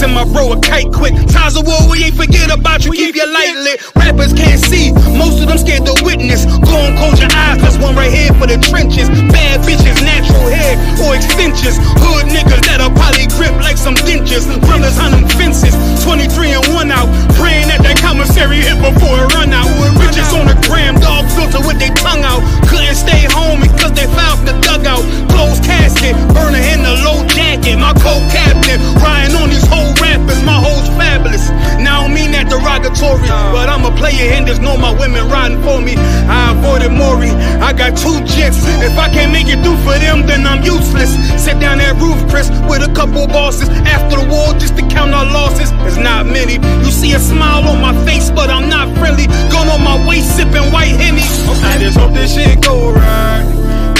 and my bro a kite quick. Times of war, we ain't forget about you, keep your light lit. Rappers can't see, most of them scared to witness. Go and close your eyes, there's one right here for the trenches. Bad bitches, natural hair or extensions. Hood niggas that'll probably grip like some dentures. Brothers on them fences, 23 and 1 out. Praying that that commissary hit before it run out. Bitches on the gram, dog filter with their tongue out. Couldn't stay home because they found the dugout. Closed casket, burner in the low jacket. My co-captain, riding on these whole rappers. My hoes fabulous. Now I don't mean that derogatory, but I'm a player and there's no my women riding for me. I avoided Maury, I got 2 jets. If I can't make it through for them, then I'm useless. Sit down that roof, Chris, with a couple bosses. After the war, just to count our losses. It's not many. You see a smile on my face, but I'm not friendly. Going on my waist, sipping white Henny. I just hope this shit go right.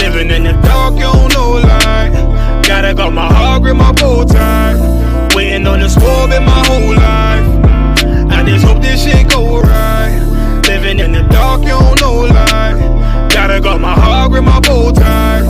Living in the dark, you don't know light. Gotta got my heart with my bow tie. Waiting on the swab in my whole life. I just hope this shit go right. Living in the dark, you don't know light. Gotta got my heart with my bow tie.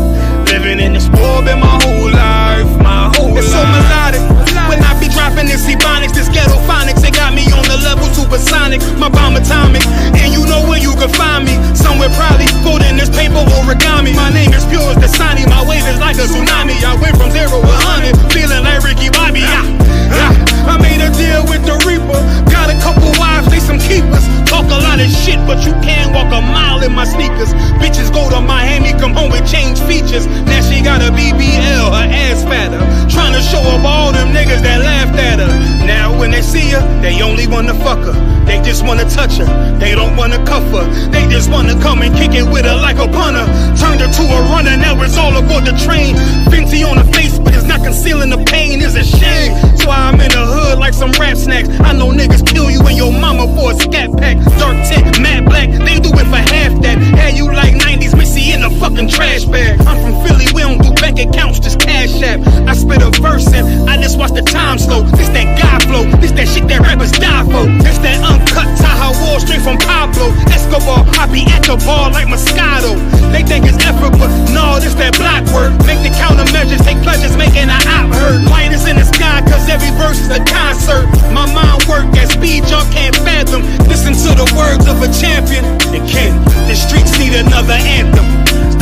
Living in the swab in my whole life. My whole life. It's so melodic. When I be dropping this ebonics, this ghetto phonics, it got me on the level supersonic. My bomb atomic, and you know where you can find me. Somewhere probably folding this paper origami. My name is pure as the Sani. My wave is like a tsunami. I went from 0 to 100, feeling like Ricky Bobby. I made a deal with the Reaper. Got a couple wives, they some keepers. Talk a lot of shit, but you can't walk a mile in my sneakers. Bitches go to Miami, come home with change features. Now she got a BBL, her ass fatter. Trying to show up all them niggas that laughed at her. Now when they see her, they only wanna fuck her. They just wanna touch her, they don't wanna cuff her. They just wanna come and kick it with her like a punter. Turned her to a runner, now it's all aboard the train. Fenty on her face, but it's not concealing the pain, it's a shame. So I'm in the hood like some rap snacks. I know niggas kill you and your mama for a scat pack. Dark tint, matte black, they do it for half that. Had you like 90s Missy in a fucking trash bag. I'm from Philly, we don't do bank accounts, just cash app. I spit a verse and I just watch the time slow. This that God flow, this that shit that rappers die for. This that uncut Taha Wall straight from Pablo Escobar. I be at the bar like Moscato. They think it's effort, but no, this that block work. Make the countermeasures, take pleasures, making an op hurt. Light is in the sky, cause every verse is a concert. My mind work at speed y'all can't fathom. Listen to the words of a champion. And Ken, the streets need another anthem.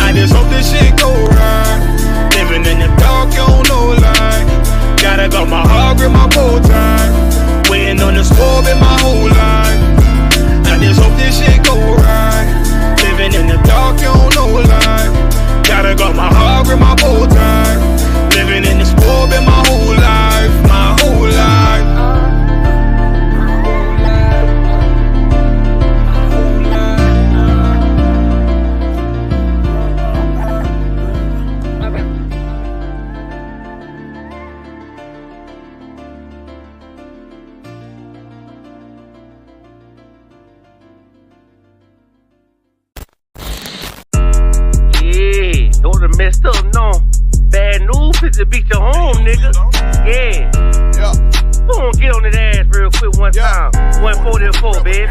I just hope this shit go right. Living in the dark, you don't know light. Gotta got my heart with my bow tie. Waiting on the swab in my whole life. I just hope this shit go right. Living in the dark, you don't know light. Gotta got my heart with my bow tie. Living in the swab in my whole life. My whole life. Messed up, no. Bad news, is to beat your home, nigga. Yeah. Go on, get on that ass real quick one time. 144, baby.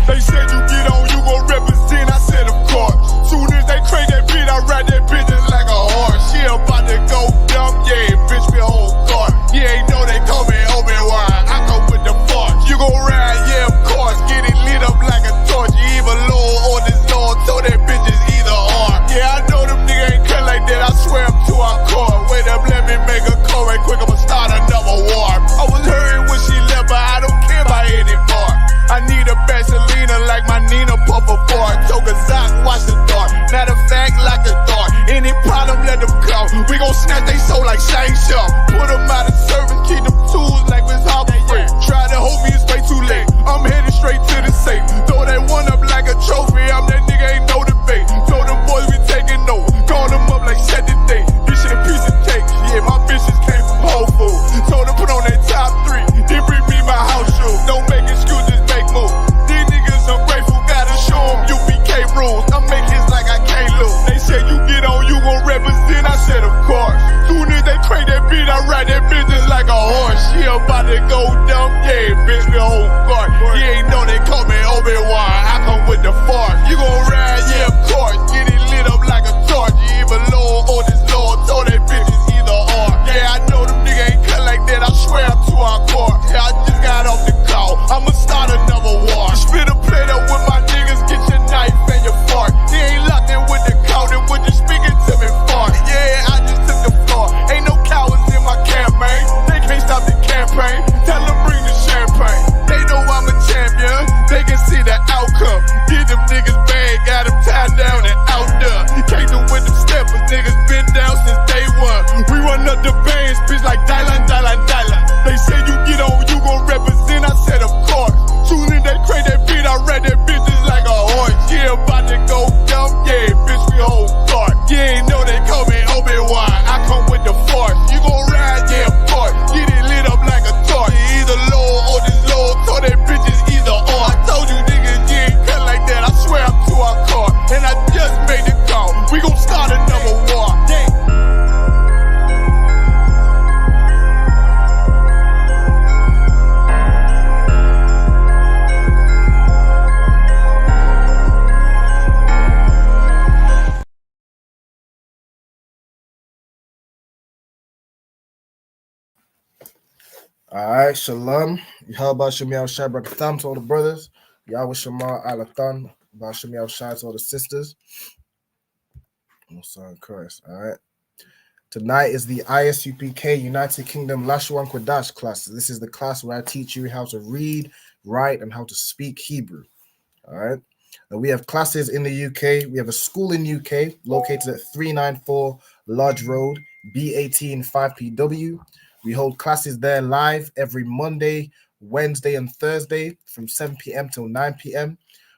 They said you get on, you gon' represent. I said, of course. Soon as they crank that beat, I ride that bitch just like a horse. She about to go dumb, yeah, bitch, me whole car. Yeah, ain't know they call me Obi-Wan. I come with the force. You gon' ride, yeah, of course. Get it lit up like a torch. You even low on this Lord, so that bitch is either or. Yeah, I know them niggas ain't cut like that. I swear I'm to our core. Wait up, let me make a call right quick. I'ma start another war. I was hurting when she left, but I don't care about any part. I need a Vaselina like my Nina Puffer bar. Took a Zoc, watch the dark. Matter of fact, like a dart. Any problem, let them come. We gon' snatch they soul like Shane Sharp. Put them out of service, keep them tools like Miss Harper Free. Try to hold me, it's way too late. I'm headed straight to the safe. Throw that one up like a trophy. I'm that nigga, ain't no debate. Told them boys we taking over. Call them up like set the date. This shit a piece of cake. Yeah, my bitches came from Whole Foods. Told them put on that top 3. Then bring me my house shoes. Don't make excuses, make moves. These niggas ungrateful, gotta show them UPK rules. I make hits like I can't lose. They said you get on, you gon' represent. I said of course. Soon as they crank that beat, I ride that bitch just like a horse. She about to go dumb, yeah, bitch, me whole guard. You ain't know they call me Obi-Wan. I come with the force. You gon' ride, yeah, of course. Get it lit up like a torch. You even low on this Lord, so that bitch is either or. Yeah, I know them niggas ain't cut like that. I All right, Shalom. Yahweh Shem Shai Brakatham to all the brothers. Yahweh Shema Alathan. Shem Shai to all the sisters. Most in Christ. All right. Tonight is the I.S.U.P.K. United Kingdom Lashawan Qadash class. This is the class where I teach you how to read, write, and how to speak Hebrew. All right. Now we have classes in the UK. We have a school in UK located at 394 Lodge Road, B18 5PW. We hold classes there live every Monday, Wednesday, and Thursday from 7 p.m. till 9 p.m.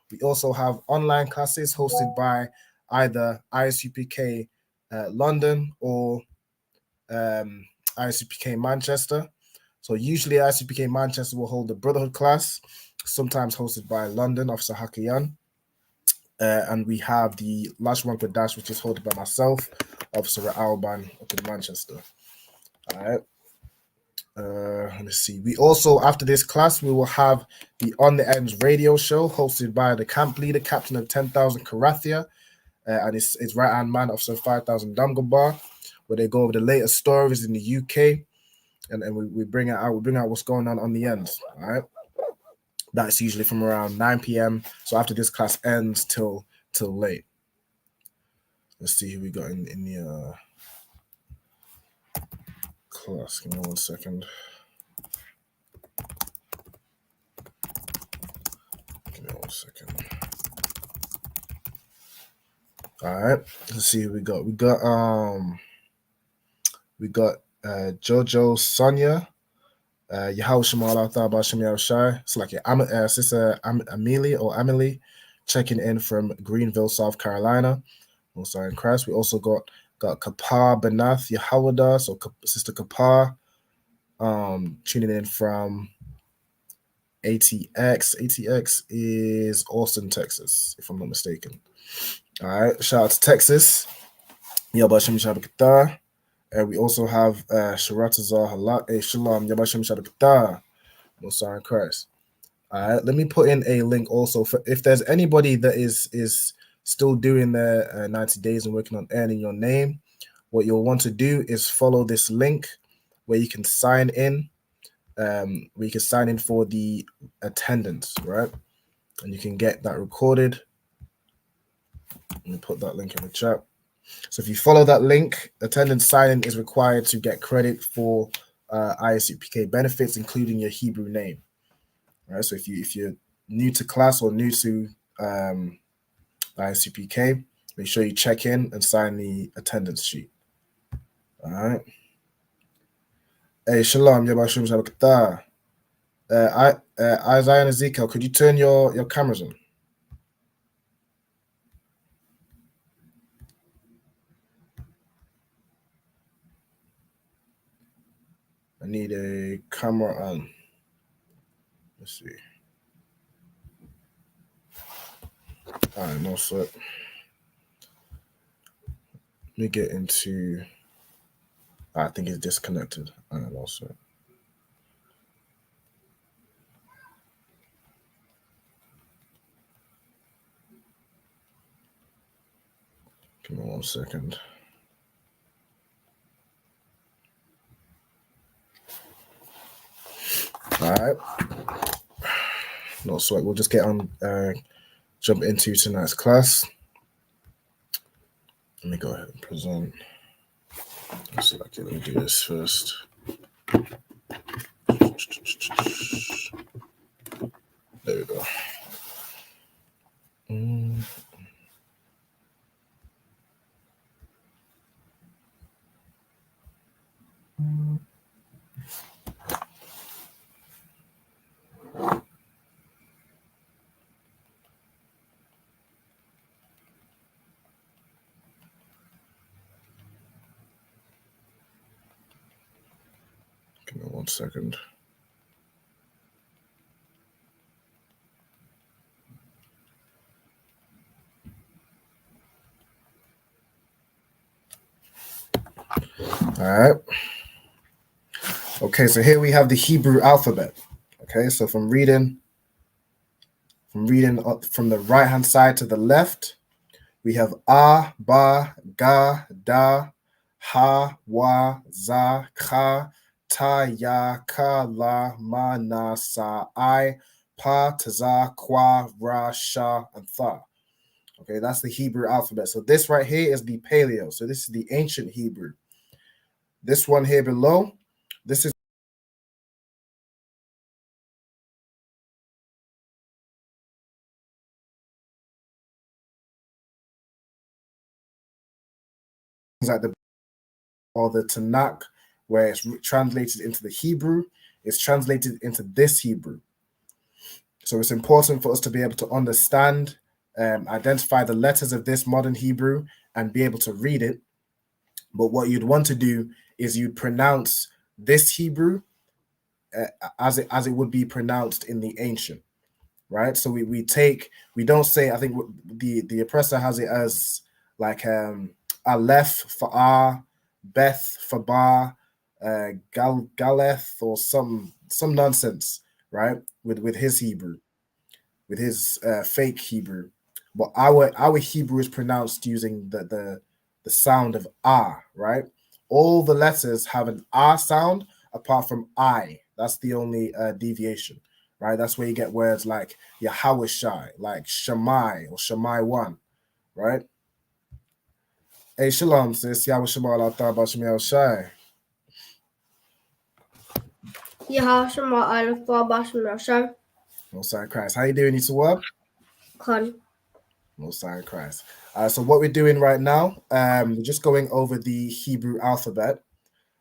We also have online classes hosted by either I.S.U.P.K. London or I.S.U.P.K. Manchester. So usually I.S.U.P.K. Manchester will hold the Brotherhood class, sometimes hosted by London, Officer Hakayan. And we have the last one with Dash, which is hosted by myself, Officer Alban, up in Manchester. All right. Let's see. We also, after this class, we will have the On the Ends radio show hosted by the camp leader, Captain of 10,000 Karathia, and his right-hand man, Officer 5,000 Damgabar, where they go over the latest stories in the UK, and we bring it out. We bring out what's going on the ends. All right. That's usually from around 9 p.m. So after this class ends till late. Let's see who we got in the class. Give me 1 second. Give me 1 second. All right. Let's see who we got. We got Jojo Sonia. Yahweh Shemal Atha Bashem Yahushai. It's like your sister Amelie checking in from Greenville, South Carolina. Also in Christ. We also got Kapar Benath Yahawada, so Sister Kapar, tuning in from ATX. ATX is Austin, Texas, if I'm not mistaken. All right, shout out to Texas. Yabashim Shabakata. And we also have Sharatazar Halak Shalom Yabashim Shabakata. Also in Christ. All right, let me put in a link also for if there's anybody that is still doing their 90 days and working on earning your name. What you'll want to do is follow this link where you can sign in. For the attendance, right? And you can get that recorded. Let me put that link in the chat. So if you follow that link, attendance sign-in is required to get credit for I.S.U.P.K. benefits, including your Hebrew name. All right. So if you're new to class or new to I.S.U.P.K., make sure you check in and sign the attendance sheet. All right. Hey, Shalom, Yabashim Shabakata. Isaiah and Ezekiel, could you turn your cameras on? I need a camera on. Let's see. All right, no sweat. Let me get into. I think it's disconnected. All right, no sweat. Give me 1 second. All right. No sweat. We'll just get on, jump into tonight's class. Let me go ahead and present. Let me do this first. There we go. Give me 1 second. All right. Okay, so here we have the Hebrew alphabet. Okay, so from reading from the right-hand side to the left, we have A, Ba, Ga, Da, Ha, Wa, Za, Kha, ta, ya, ka, la, ma, na, sa, I, pa, taza, kwa, ra, sha, and tha. Okay, that's the Hebrew alphabet. So this right here is the Paleo. So this is the ancient Hebrew. This one here below, this is like the Tanakh, where it's translated into the Hebrew. It's translated into this Hebrew. So it's important for us to be able to understand, identify the letters of this modern Hebrew and be able to read it. But what you'd want to do is you pronounce this Hebrew as it would be pronounced in the ancient, right? So we don't say, I think the oppressor has it as like Aleph for A, Beth for Ba, Galeth or some nonsense, right? With his Hebrew, with his fake Hebrew. But our Hebrew is pronounced using the sound of ah, right? All the letters have an ah sound apart from I. That's the only deviation, right? That's where you get words like Yahawashai, like Shammai or Shammai one, right? Hey, shalom, sis. Yahweh Shema Allah Ta'ala Shemiel Shai. Yahweh Shema Allah Ta'ala Shemiel Shai. Most High Christ. How you doing, Yisua? Con. Most High Christ. So what we're doing right now, we're just going over the Hebrew alphabet.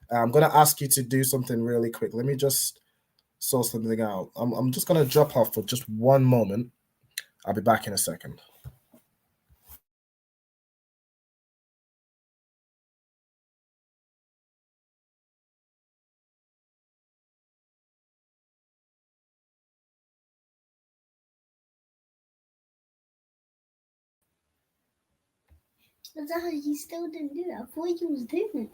I'm going to ask you to do something really quick. Let me just sort something out. I'm just going to drop off for just one moment. I'll be back in a second. You still didn't do that. I thought you was doing it.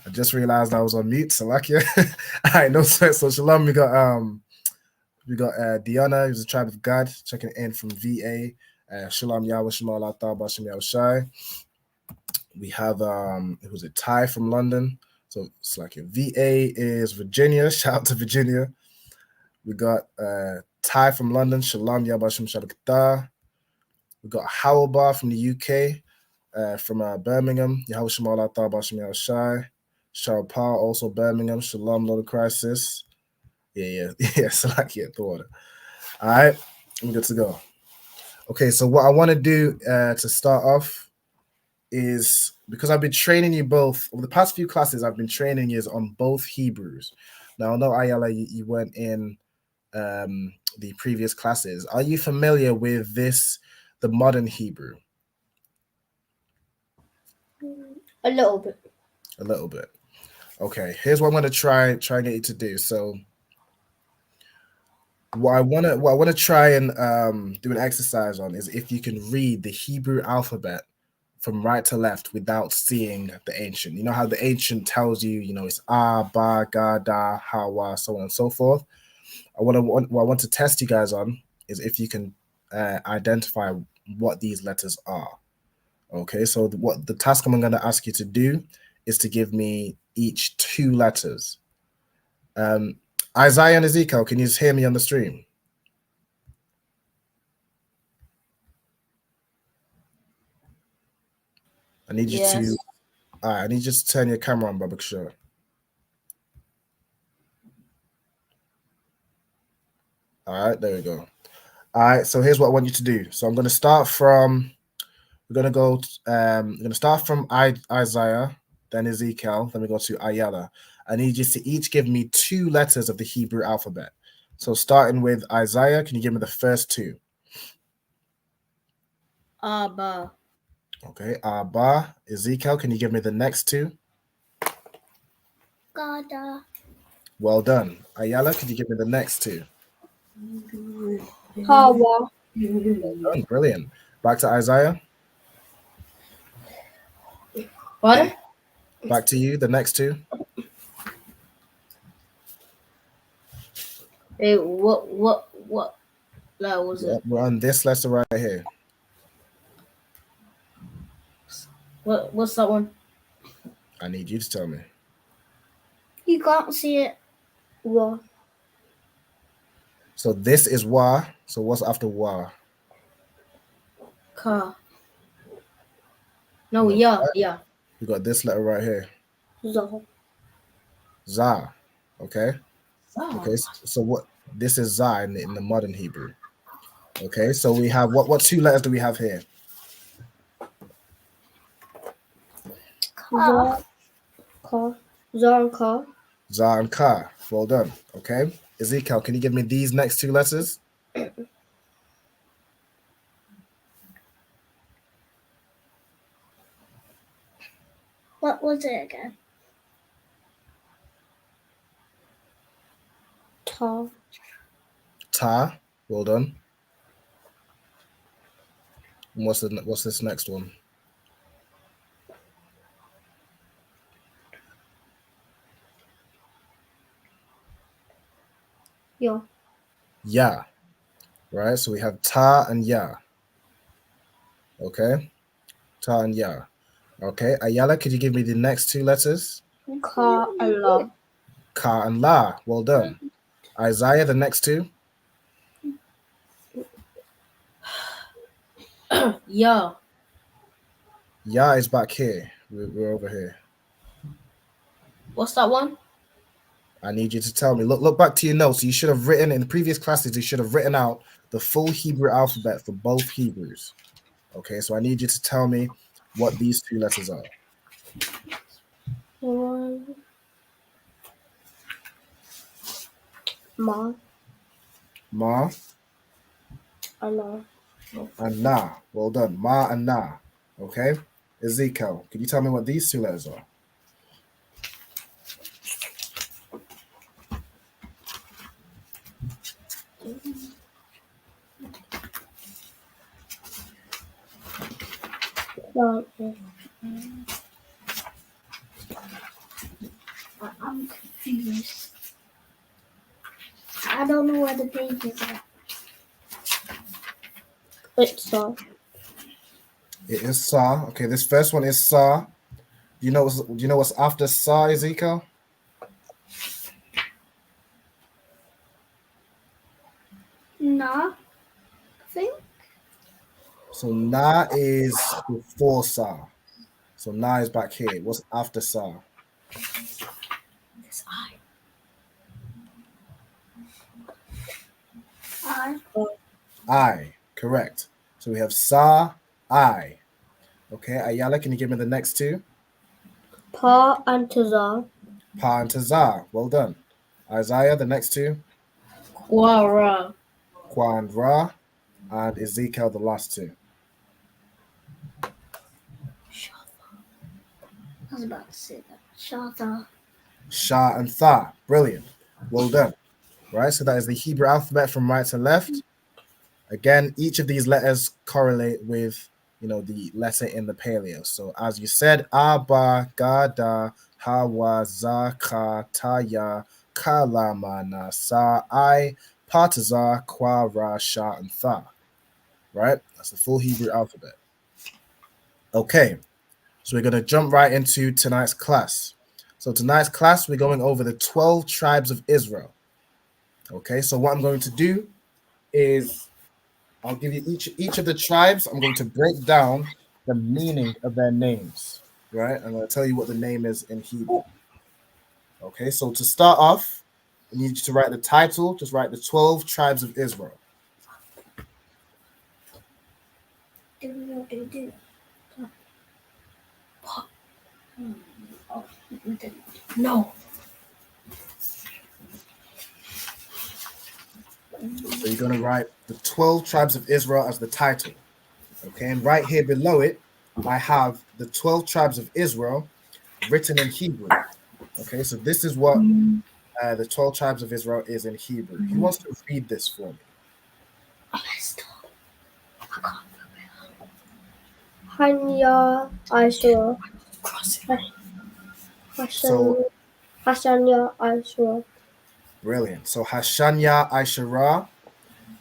I just realized I was on mute, so like yeah. All right, no sweat. So shalom, we got Diana, who's a tribe of God, checking in from VA. Shalom Yahweh Shema Allah Ta'ala Shemiel Shai. We have who's it? Ty from London. So it's like VA is Virginia. Shout out to Virginia. We got Ty from London. Shalom Yabashim Shabakata. We got Howelbar from the UK, from Birmingham. Yahweh Shema Allah Ta'ala Bashim Yahweh Shai. Cheryl Parr, also Birmingham. Shalom, Lord of Crisis. Yeah. So like the order. All right, I'm good to go. Okay, so what I want to do to start off is, because I've been training you both over the past few classes, I've been training you on both Hebrews. Now, I know Ayala, you weren't in the previous classes. Are you familiar with this, the modern Hebrew? A little bit. A little bit. Okay, here's what I'm going to try and get you to do. So what I want to try and do an exercise on is if you can read the Hebrew alphabet from right to left without seeing the ancient. You know how the ancient tells you, it's ah, ba, ga, da, ha, wa, so on and so forth. What I want to test you guys on is if you can identify what these letters are. Okay, so what the task I'm going to ask you to do is to give me each 2 letters. Isaiah and Ezekiel, can you just hear me on the stream? I need you to. All right, I need you to turn your camera on, Babak Shah. All right, there we go. All right, so here's what I want you to do. So I'm going to start from. We're going to go. We're going to start from Isaiah, then Ezekiel, then we go to Ayala. I need you to each give me 2 letters of the Hebrew alphabet. So starting with Isaiah, can you give me the first 2? Abba. Okay, Abba. Ezekiel, can you give me the next 2? Qadash. Well done. Ayala, can you give me the next 2? Hawa. Done. Brilliant. Back to Isaiah. What? Back to you, the next 2. Hey, what? That was it. We're on this letter right here. What's that one? I need you to tell me. You can't see it. What? So this is Wa. So what's after Wa? Ka. No, yeah. We got this letter right here. Zah. Za. Okay. Okay. So what? This is Za in the modern Hebrew. Okay. So we have what 2 letters do we have here? Ka. Zah and Ka. Za and Ka. Well done. Okay. Ezekiel, can you give me these next 2 letters? What was it again? Ta. Ta. Well done. And what's this next one? Yeah. Ya. Right. So we have Ta and Ya. Okay. Ta and Ya. Okay. Ayala, could you give me the next 2 letters? Ka and La. Ka and La. Well done. Isaiah, the next 2. Yeah. Ya is back here. We're over here. What's that one? I need you to tell me. Look back to your notes. You should have written in the previous classes. You should have written out the full Hebrew alphabet for both Hebrews. Okay, so I need you to tell me what these 2 letters are. Ma. Ma And La. and Na. Well done. Ma and Na. Okay. Ezekiel, can you tell me what these 2 letters are? I'm confused. I don't know where the page is at. It's Sa. It is Sa. Okay, this first one is Sa. Do you know what's after Sa, Ezekiel? Na. I think. So Na is before Sa. So Na is back here. What's after Sa? It's I. I. Correct. So we have Sa, I. Okay, Ayala, can you give me the next 2? Pa and Tazar. Pa and Tazar. Well done. Isaiah, the next 2? Quara. Kwa and Ra. And Ezekiel, the last 2. I was about to say that. Shata. Sha and Tha. Brilliant. Well done. Right, so that is the Hebrew alphabet from right to left. Again, each of these letters correlate with, the letter in the paleo. So as you said, Abba, Gada, Hawa, Za, Ka, Taya, Kalama, Na, Sa, I, Pataza, Kwa, Ra, Sha, and Tha. Right? That's the full Hebrew alphabet. Okay, so we're going to jump right into tonight's class. So tonight's class, we're going over the 12 tribes of Israel. Okay, so what I'm going to do is I'll give you each of the tribes. I'm going to break down the meaning of their names, right? I'm going to tell you what the name is in Hebrew. Okay, so to start off, I need you to write the title. Just write the 12 tribes of Israel. No. So you're going to write the 12 tribes of Israel as the title. Okay, and right here below it, I have the 12 tribes of Israel written in Hebrew. Okay, so this is what the 12 tribes of Israel is in Hebrew. Who wants to read this for me? Hanya I.S.U.P.K. So Hashanya I.S.U.P.K. brilliant. So Hashanya Aishara.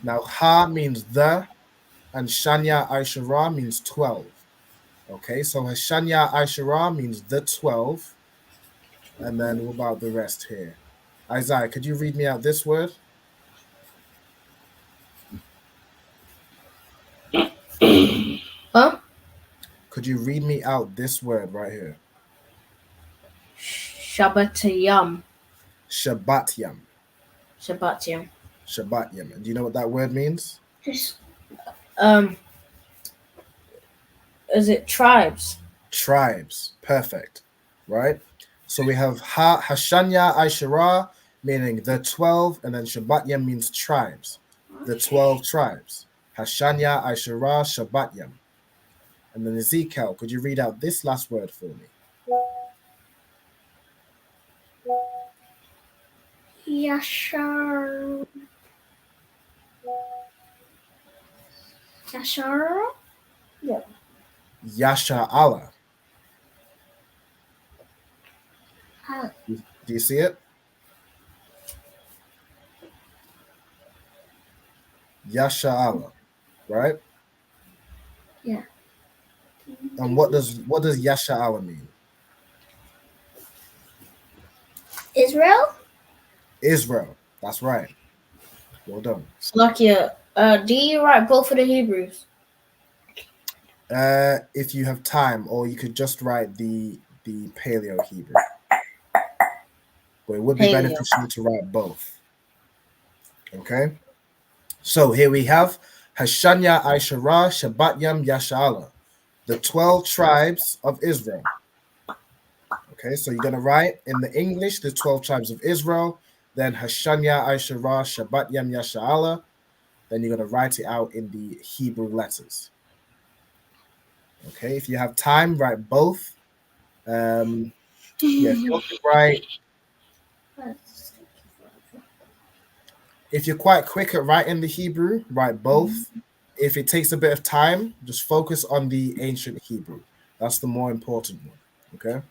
Now Ha means the, and Shanya Aishara means 12. Okay, so Hashanya Aishara means the 12. And then what about the rest here? Isaiah, could you read me out this word? Huh? Could you read me out this word right here? Shabbatayam. Shabbatyam. Shabbatayam. Shabbatyam. And do you know what that word means? Is it tribes? Tribes. Perfect. Right? So we have Hashanya Aishara, meaning the 12, and then Shabbatyam means tribes. The 12 tribes. Hashanya Aishara Shabbatyam. And then Ezekiel, could you read out this last word for me? Yashar. Yashar? Yeah. Yasha Allah. Do you see it? Yasha Allah, right? Yeah. And what does Yasha Allah mean? Israel? Israel. That's right. Well done. Slovakia. Do you write both of the Hebrews? If you have time, or you could just write the Paleo Hebrew. But it would be beneficial to write both. Okay. So here we have Hashanya Aishara Shabbatyam Yashala, the 12 tribes of Israel. Okay, so you're gonna write in the English the 12 tribes of Israel, then Hashanya Aishara Shabbatyam Yashala. Then you're gonna write it out in the Hebrew letters. Okay, if you have time, write both. Yeah, if you want to write, if you're quite quick at writing the Hebrew, write both. If it takes a bit of time, just focus on the ancient Hebrew. That's the more important one. Okay.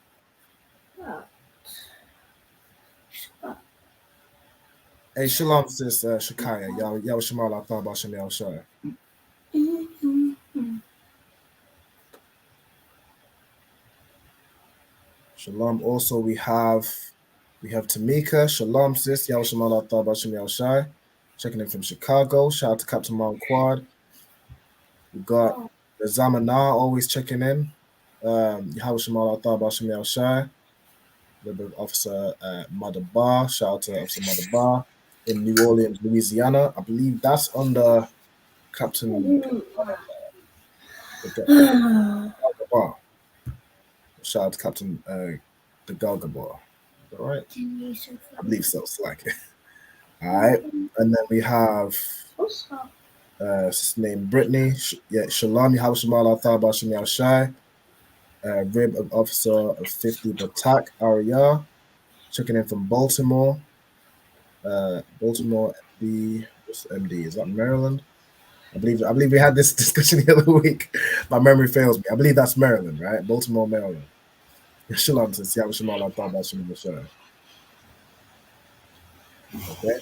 Hey, shalom, sis Shakaya. Y'all Shemar I thought about Shemel Shai. Shalom. Also, we have Tamika. Shalom, sis. Y'all Shemar I thought about Shemel Shai. Checking in from Chicago. Shout out to Captain Mount Quad. We got the Zamana always checking in. Yahweh Shemar I thought about Shemel Shai. Liberal Officer Mother Bar. Shout out to Officer Mother Bar in New Orleans, Louisiana. I believe that's under Captain Bar. Shout out to Captain the Galga Bar. All right. I believe so. It's like it. All right. And then we have named Brittany. Shalom Yahweh Shemal Athaba Shemial Shai. Rib of Officer of 50 Batak Arya. Checking in from Baltimore. Baltimore MD. What's MD? Is that Maryland? I believe we had this discussion the other week. My memory fails me. I believe that's Maryland, right? Baltimore, Maryland. Shalom to Yahweh Shemal Athaba Shemial Shai. Okay.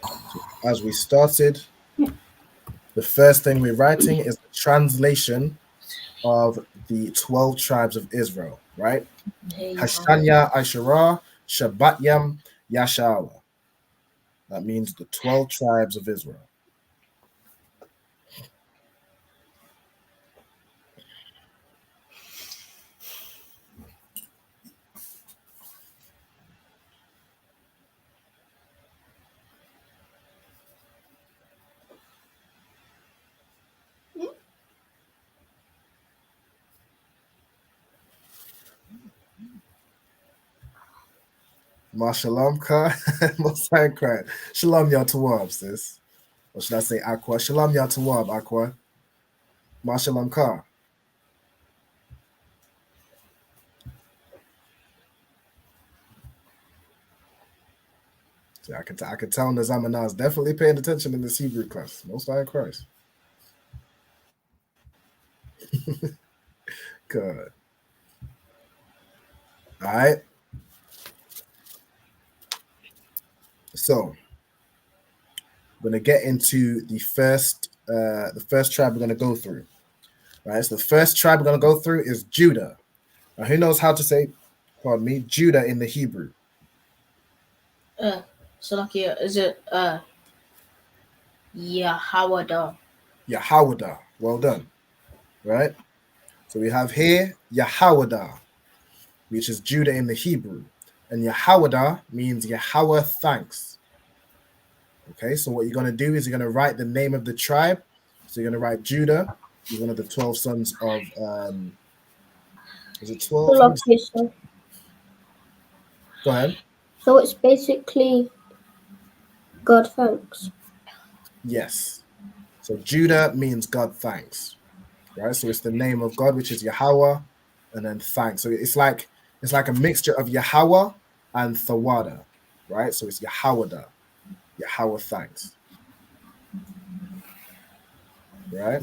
So as we started, the first thing we're writing is the translation of the 12 tribes of Israel, right? Hashanya Aishara Shabbatyam Yashala. That means the 12 tribes of Israel. Shalom Ka. Most High Christ. Shalom Yatawab, sis. Or should I say Aqua? Shalom Yatawab, Aqua. Shalom Ka. So I can tell the Zamana is definitely paying attention in this Hebrew class. Most High Christ. Good. All right. So we're gonna get into the first tribe we're gonna go through. Right. So the first tribe we're gonna go through is Judah. Now, who knows how to say, pardon me, Judah in the Hebrew? Salakia, is it Yahawada? Yahawada. Well done. Right. So we have here Yahawada, which is Judah in the Hebrew, and Yahawada means Yahweh thanks. Okay, so what you're going to do is you're going to write the name of the tribe. So you're going to write Judah. He's one of the 12 sons of, is it 12? Salakia, so. Go ahead. So it's basically God thanks. Yes. So Judah means God thanks, right? So it's the name of God, which is Yahweh, and then thanks. So it's like a mixture of Yahweh and Thawada, right? So it's Yahawada, Yahweh thanks, right?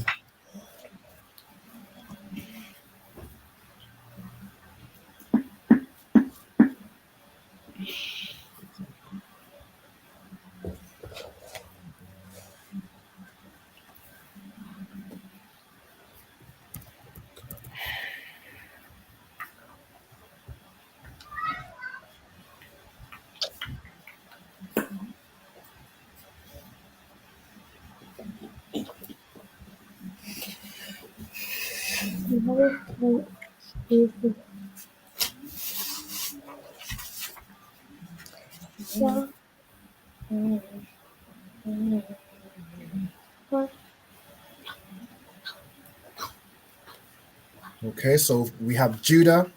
Okay, so we have Judah,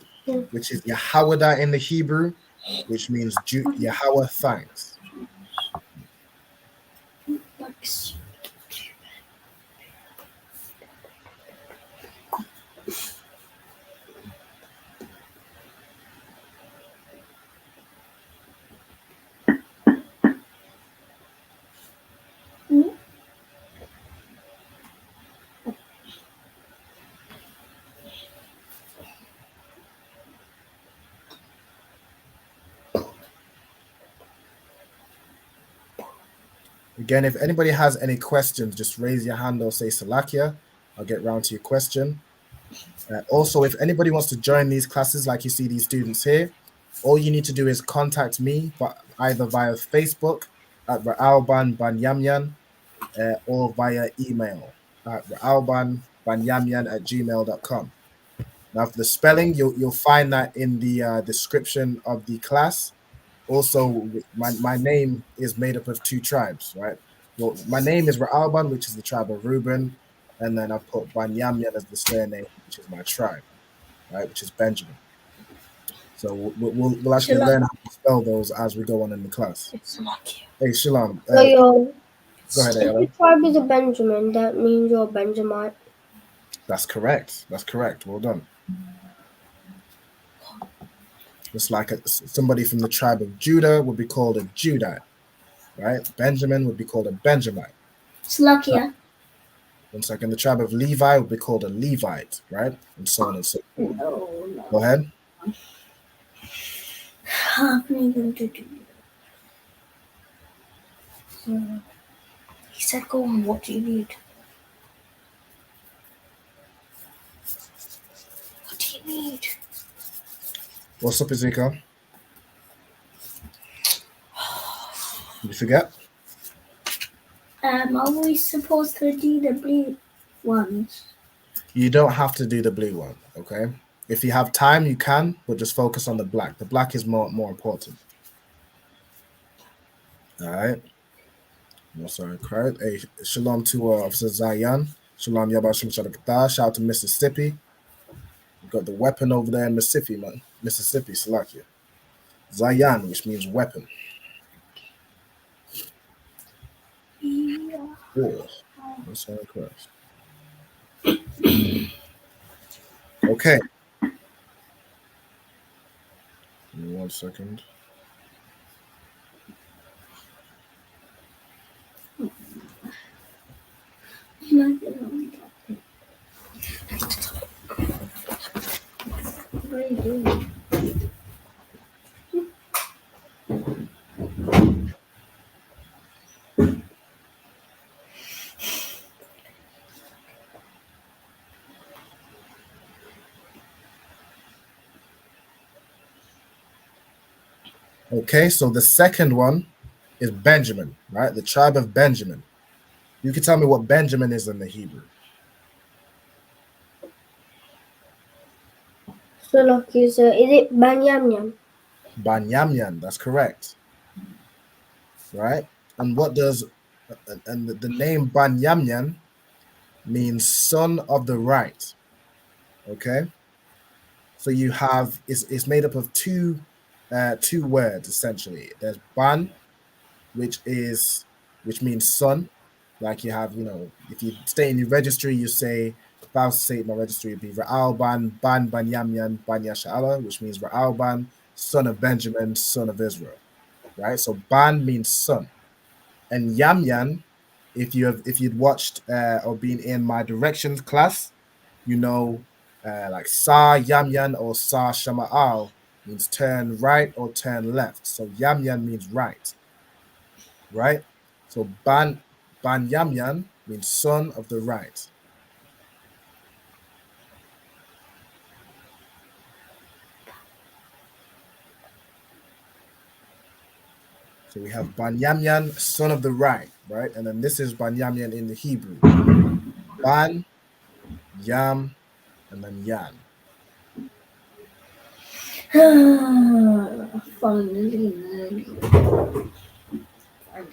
which is Yahawada in the Hebrew, which means Yahweh thanks. Again, if anybody has any questions, just raise your hand or say Salakia. I'll get round to your question. Also, if anybody wants to join these classes, like you see these students here, all you need to do is contact me, but either via Facebook at Ra'alban Banyamyan or via email at ra'albanbanyamyan@gmail.com. Now, for the spelling, you'll find that in the description of the class. Also, my name is made up of two tribes, right? Well, my name is Ra'alban, which is the tribe of Reuben, and then I've put Banyamyan as the surname, which is my tribe, right? Which is Benjamin. So we'll actually learn how to spell those as we go on in the class. Hey, Shalom. So Go ahead, if your tribe is a Benjamin, that means you're a Benjamite. That's correct. Well done. Just like somebody from the tribe of Judah would be called a Judite, right? Benjamin would be called a Benjamite. Salakia. One second. The tribe of Levi would be called a Levite, right? And so on and so forth. No. Go ahead. How am I going to do that? He said, go on, what do you need? What do you need? What's up, Ezekiel? Did you forget? Are we supposed to do the blue ones? You don't have to do the blue one, okay? If you have time, you can, but just focus on the black. The black is more important. All right. No, sorry, correct. Hey, shalom to Officer Zion. Shalom Yabashim Shalakata. Shout out to Mississippi. We've got the weapon over there in Mississippi, man. Mississippi, Salakia. Zayan, which means weapon. 4. That's all correct. Okay. Give me 1 second. What are you doing? Okay, so the second one is Benjamin, right? The tribe of Benjamin. You can tell me what Benjamin is in the Hebrew. So lucky, sir. Is it Banyamyam? Banyamyan, that's correct. Right? And what does and the name Banyamyan means son of the right. Okay? So you have it's made up of two words essentially. There's ban, which means son. Like you have, if you stay in your registry, you say, if I was to say in my registry, it'd be Ra'al ban Banyamyan ban Yasha'ala, which means Ra'al ban, son of Benjamin, son of Israel. Right? So ban means son. And Yamyan, if you'd watched or been in my directions class, like Sa Yamyan or Sa Shama'al means turn right or turn left. So Yamyan means right. Right? So Ban Yamyan means son of the right. So we have Ban Yamyan, son of the right, right? And then this is Ban Yamyan in the Hebrew. Ban, Yam, and then Yan. Finally learning. At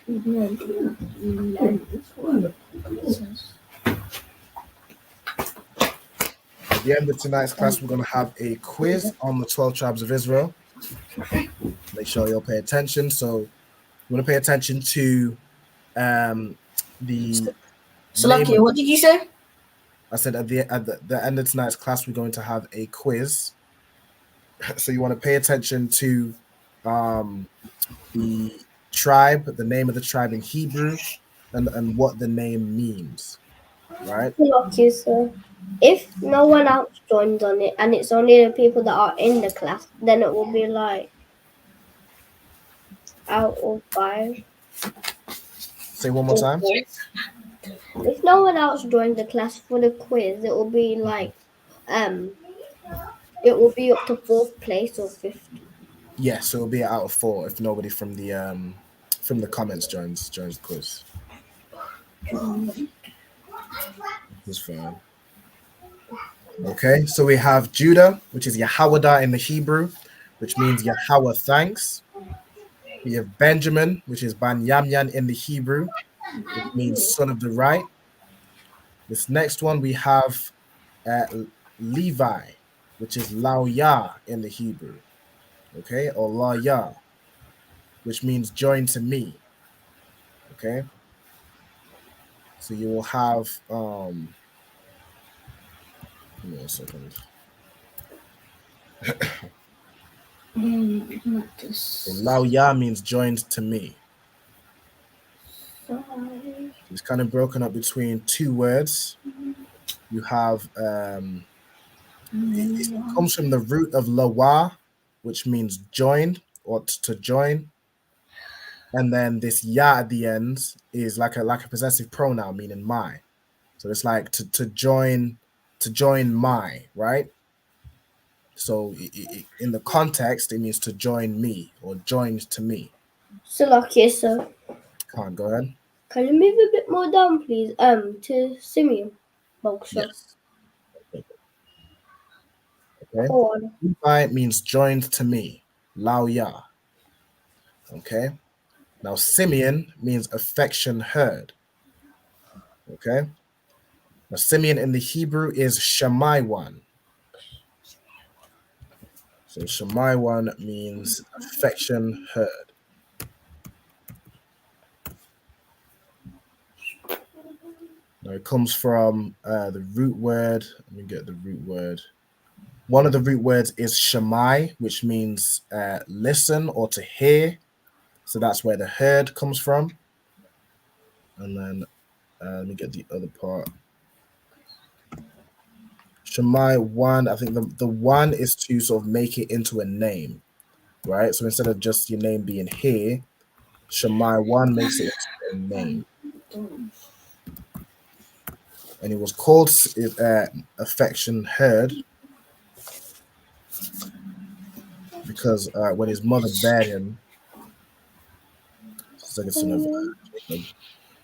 the end of tonight's class, we're going to have a quiz on the 12 tribes of Israel. Make sure you'll pay attention. So you want to pay attention to the So lucky, what did you say? I said at the end of tonight's class, we're going to have a quiz. So you want to pay attention to the tribe, the name of the tribe in Hebrew, and what the name means, right? So lucky, sir. If no one else joins on it and it's only the people that are in the class, then it will be like out of 5. Say one more time. If no one else joins the class for the quiz, it will be like it will be up to 4th place or 5th. Yeah, so it'll be out of 4 if nobody from the comments joins the quiz. That's fine. Okay, so we have Judah, which is Yahawada in the Hebrew, which means Yahweh thanks. We have Benjamin, which is Ban Yamyan in the Hebrew, which means son of the right. This next one we have Levi, which is Laoya in the Hebrew, okay, or Laya, which means join to me, okay. So you will have give me a second. So Laoya means joined to me. It's kind of broken up between 2 words. You have it comes from the root of lawa, which means join or to join, and then this ya at the end is like a possessive pronoun meaning my. So it's like to join my, right? So in the context, it means to join me or joined to me. So lucky, sir. Go ahead. Can you move a bit more down, please? To Simeon. Yes. Okay. Go on. Levi means joined to me. Lao ya. Okay. Now Simeon means affection heard. Okay. Now Simeon in the Hebrew is Shammai one. So Shammai one means affection heard. Now it comes from the root word. Let me get the root word. One of the root words is Shammai, which means listen or to hear. So that's where the heard comes from. And then let me get the other part. Shammai one, I think the one is to sort of make it into a name, right? So instead of just your name being here, Shammai one makes it into a name. And it was called affection heard because when his mother bare him, second son of Jacob,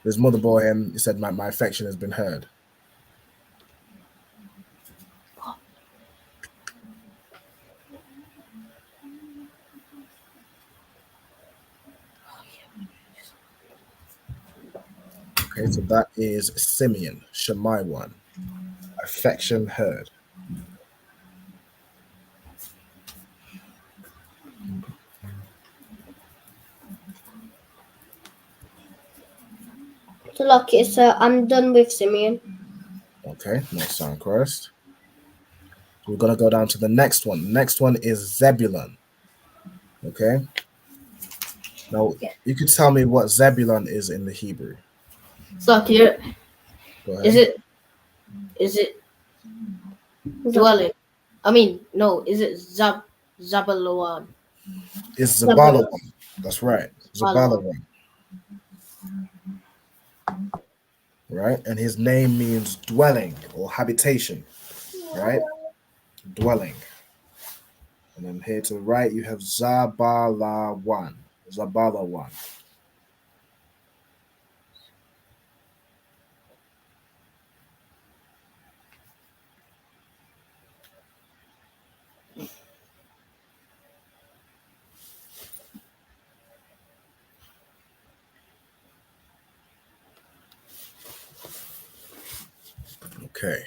his mother bore him, he said, my affection has been heard. Okay, so that is Simeon, Shammai one, affection heard. So look, it's I'm done with Simeon. Okay, no sound correct. So we're gonna go down to the next one. The next one is Zebulun. Okay. Now you could tell me what Zebulun is in the Hebrew. So here, Go ahead. is it dwelling? I mean, no, is it Zabaloan? It's Zabalawan. That's right. Zabalawan. Right? And his name means dwelling or habitation. Right? Dwelling. And then here to the right, you have Zabalawan. Zabalawan. Okay.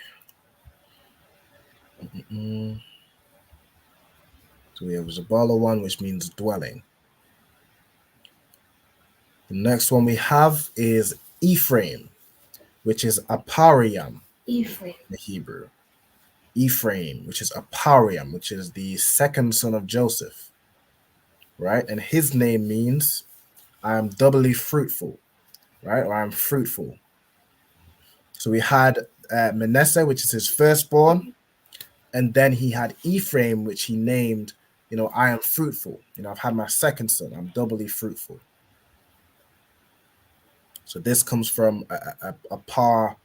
So we have Zabalawan, which means dwelling. The next one we have is Ephraim, which is Apariam Ephraim. in the Hebrew. Ephraim, which is Apariam, which is the second son of Joseph. Right? And his name means I am doubly fruitful, right? Or I'm fruitful. So we had Manasseh, which is his firstborn, and then he had Ephraim, which he named, I am fruitful. I've had my second son. I'm doubly fruitful. So this comes from a par,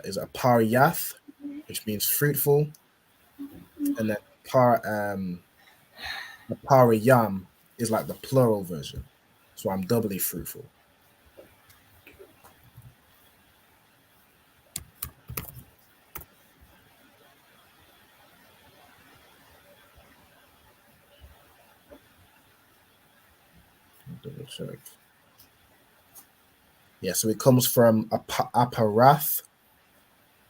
is a paryath, which means fruitful, and then parayam is like the plural version. So I'm doubly fruitful. Double check. Yeah, so it comes from aparath,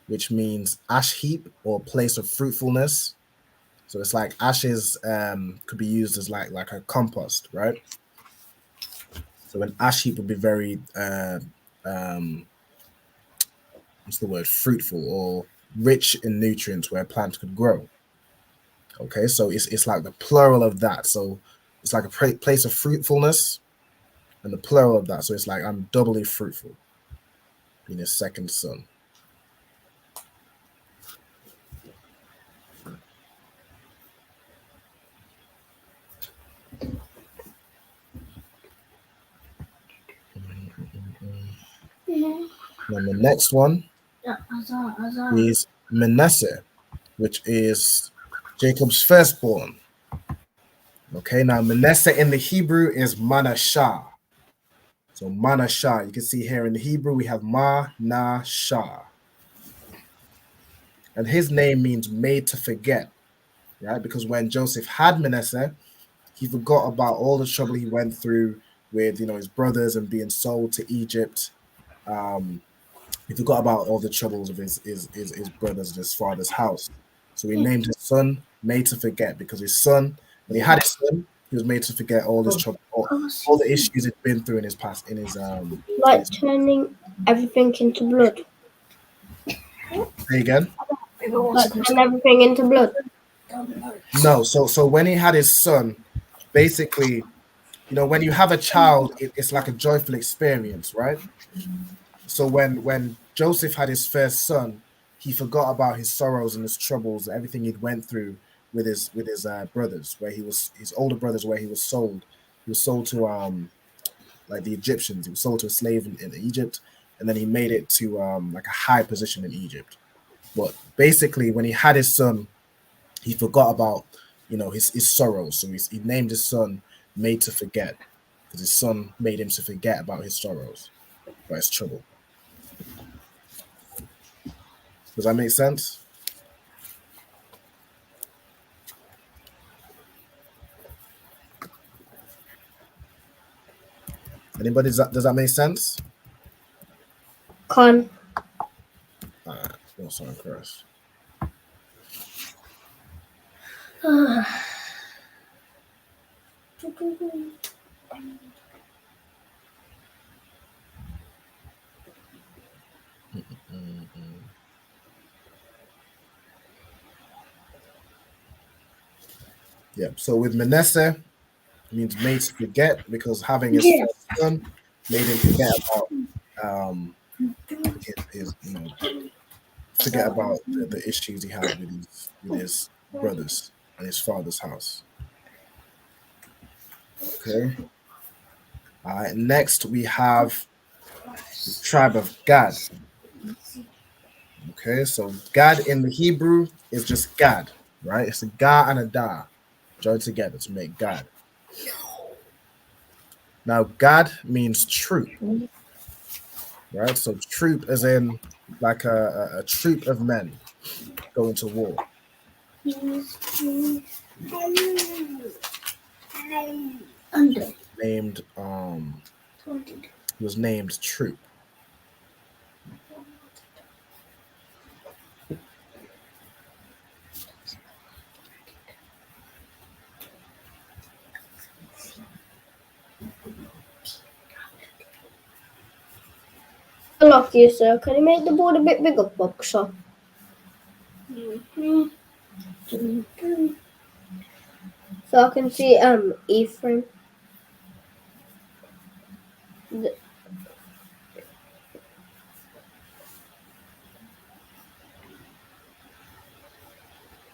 which means ash heap or place of fruitfulness. So it's like ashes could be used as like a compost, right? So an ash heap would be very what's the word, fruitful or rich in nutrients where plants could grow. Okay, so it's like the plural of that. So it's like a place of fruitfulness and the plural of that. So it's like I'm doubly fruitful, being his second son. And the next one is Manasseh, which is Jacob's firstborn. Okay, now Manasseh in the Hebrew is Manashah. So Manashah, you can see here in the Hebrew we have Manashah. And his name means made to forget, right? Because when Joseph had Manasseh, he forgot about all the trouble he went through with, his brothers and being sold to Egypt. He forgot about all the troubles of his brothers and his father's house. So he named his son Made to Forget, because his son, when he had his son, he was made to forget all his trouble, all the issues he'd been through in his past, Like turning everything into blood. Say again? Like turn everything into blood. No, so when he had his son, basically, when you have a child, it's like a joyful experience, right? So when Joseph had his first son, he forgot about his sorrows and his troubles, everything he'd went through with his brothers, where his older brothers, where he was sold. He was sold to like the Egyptians. He was sold to a slave in Egypt, and then he made it to like a high position in Egypt. But basically, when he had his son, he forgot about his sorrows. So he named his son Made to Forget, because his son made him to forget about his sorrows, about his trouble. Does that make sense? Anybody, does that make sense? Con. Alright, no, sorry, Chris. Yeah, so with Manasseh, it means made to forget, because having his first son made him forget about his forget about the issues he had with his brothers and his father's house. Okay. All right. Next, we have the tribe of Gad. Okay, so Gad in the Hebrew is just Gad, right? It's a Ga and a Da joined together to make Gad. Now, Gad means troop, right? So troop as in like a troop of men going to war. Named he was named Troop. I love you, sir. Can you make the board a bit bigger, Boxer? So I can see Ephraim.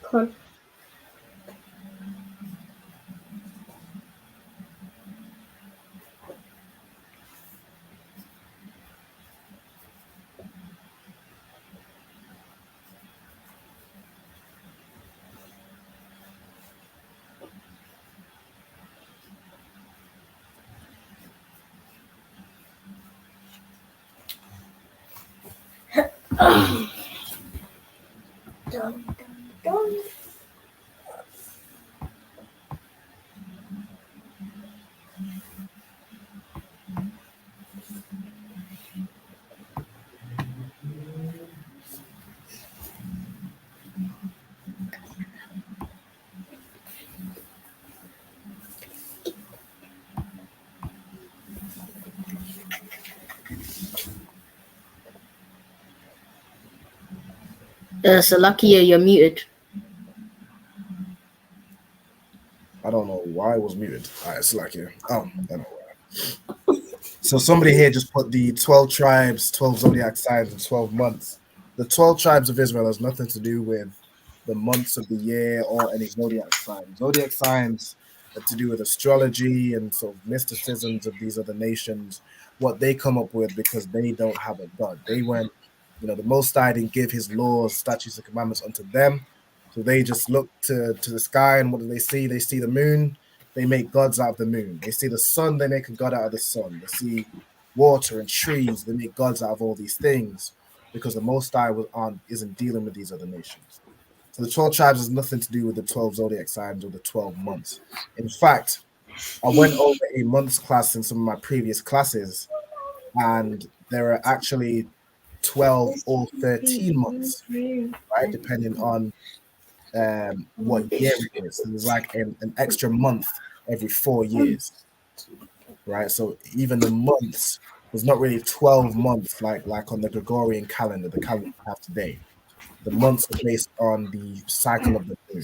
Con. Salakia, you're muted. I don't know why it was muted. All right, it's like here. Oh, I don't know why. So somebody here just put the 12 tribes, 12 zodiac signs, and 12 months. The 12 tribes of Israel has nothing to do with the months of the year or any zodiac signs. Zodiac signs are to do with astrology and sort of mysticisms of these other nations, what they come up with because they don't have a God. They went, the Most High didn't give his laws, statutes, and commandments unto them. So they just look to the sky, and what do they see? They see the moon. They make gods out of the moon. They see the sun. They make a god out of the sun. They see water and trees. They make gods out of all these things because the Most High isn't dealing with these other nations. So the 12 tribes has nothing to do with the 12 zodiac signs or the 12 months. In fact, I went over a months class in some of my previous classes, and there are actually 12 or 13 months, right? Depending on what year it is. So there's like an extra month every 4 years, right? So even the months, there's not really 12 months like on the Gregorian calendar, the calendar we have today. The months are based on the cycle of the moon.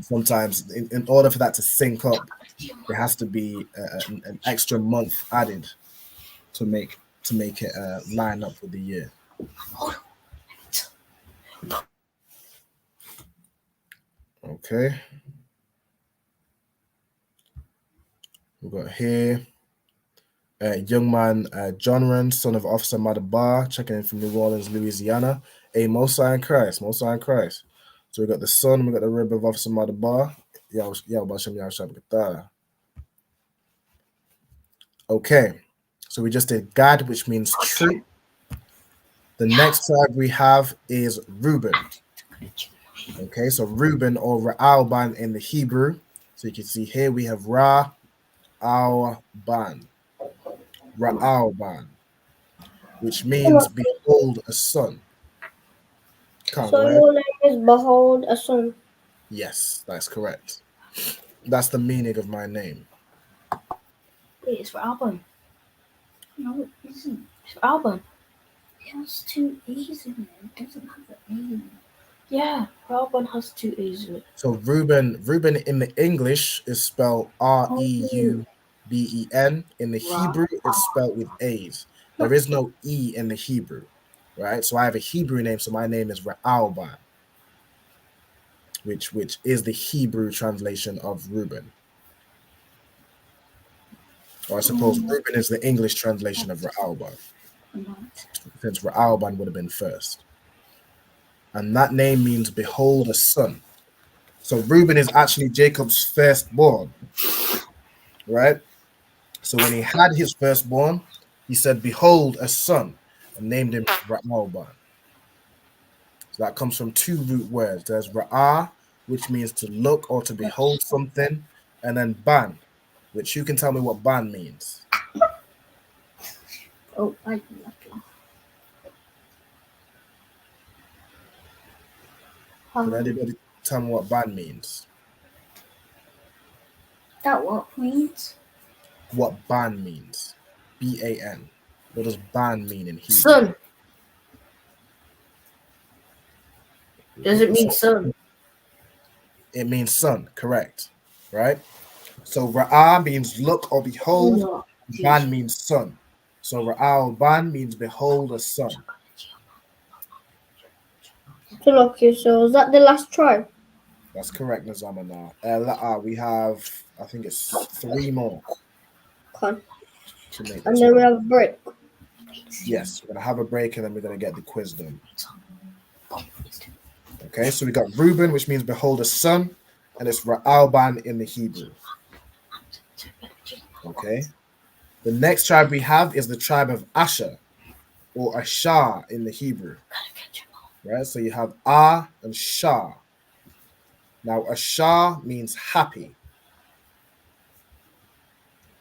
Sometimes, in order for that to sync up, there has to be an extra month added to make it line up with the year. Okay. We've got here young man John Wren, son of Officer Madabar, checking in from New Orleans, Louisiana. A Most High in Christ, Most High in Christ. So we got the son, we got the rib of Officer Madabar. Okay, so we just did Gad, which means true. The next tribe we have is Reuben. Okay, so Reuben or Ra'alban in the Hebrew. So you can see here we have Ra'alban, which means behold a son. So your name is Behold a Son. Yes, that's correct. That's the meaning of my name. Wait, it's for Alban. No, it isn't. It's for Alban. It has 2 A's in it. It doesn't have an A. Yeah, Alban has 2 A's in it. So Reuben in the English is spelled Reuben. In the Hebrew, it's spelled with A's. There is no E in the Hebrew, right? So I have a Hebrew name, so my name is Ra'alban, which is the Hebrew translation of Reuben. Or I suppose Reuben is the English translation of Ra'alban, since Ra'alban would have been first. And that name means behold a son. So Reuben is actually Jacob's firstborn, right? So when he had his firstborn, he said, behold a son, and named him Ra'alban. So that comes from 2 root words. There's Ra'ah, which means to look or to behold something, and then Ban, which you can tell me what Ban means. Oh, I Can anybody tell me what Ban means? That what means? What Ban means? B-A-N. What does Ban mean in Hebrew? Son. Does it mean son? It means son, correct, right? So Ra'ah means look or behold. No. Ban means son. So Ra'al-ban means behold a son. So is that the last tribe? That's correct, Nazamana. We have, I think it's 3 more. Okay. To make And then we have a break. Yes, we're going to have a break and then we're going to get the quiz done. Okay, so we got Reuben, which means behold a son, and it's Ra'alban in the Hebrew. Okay. The next tribe we have is the tribe of Asher, or Ashar in the Hebrew. Right, so you have Ah and Shah. Now, Ashar means happy.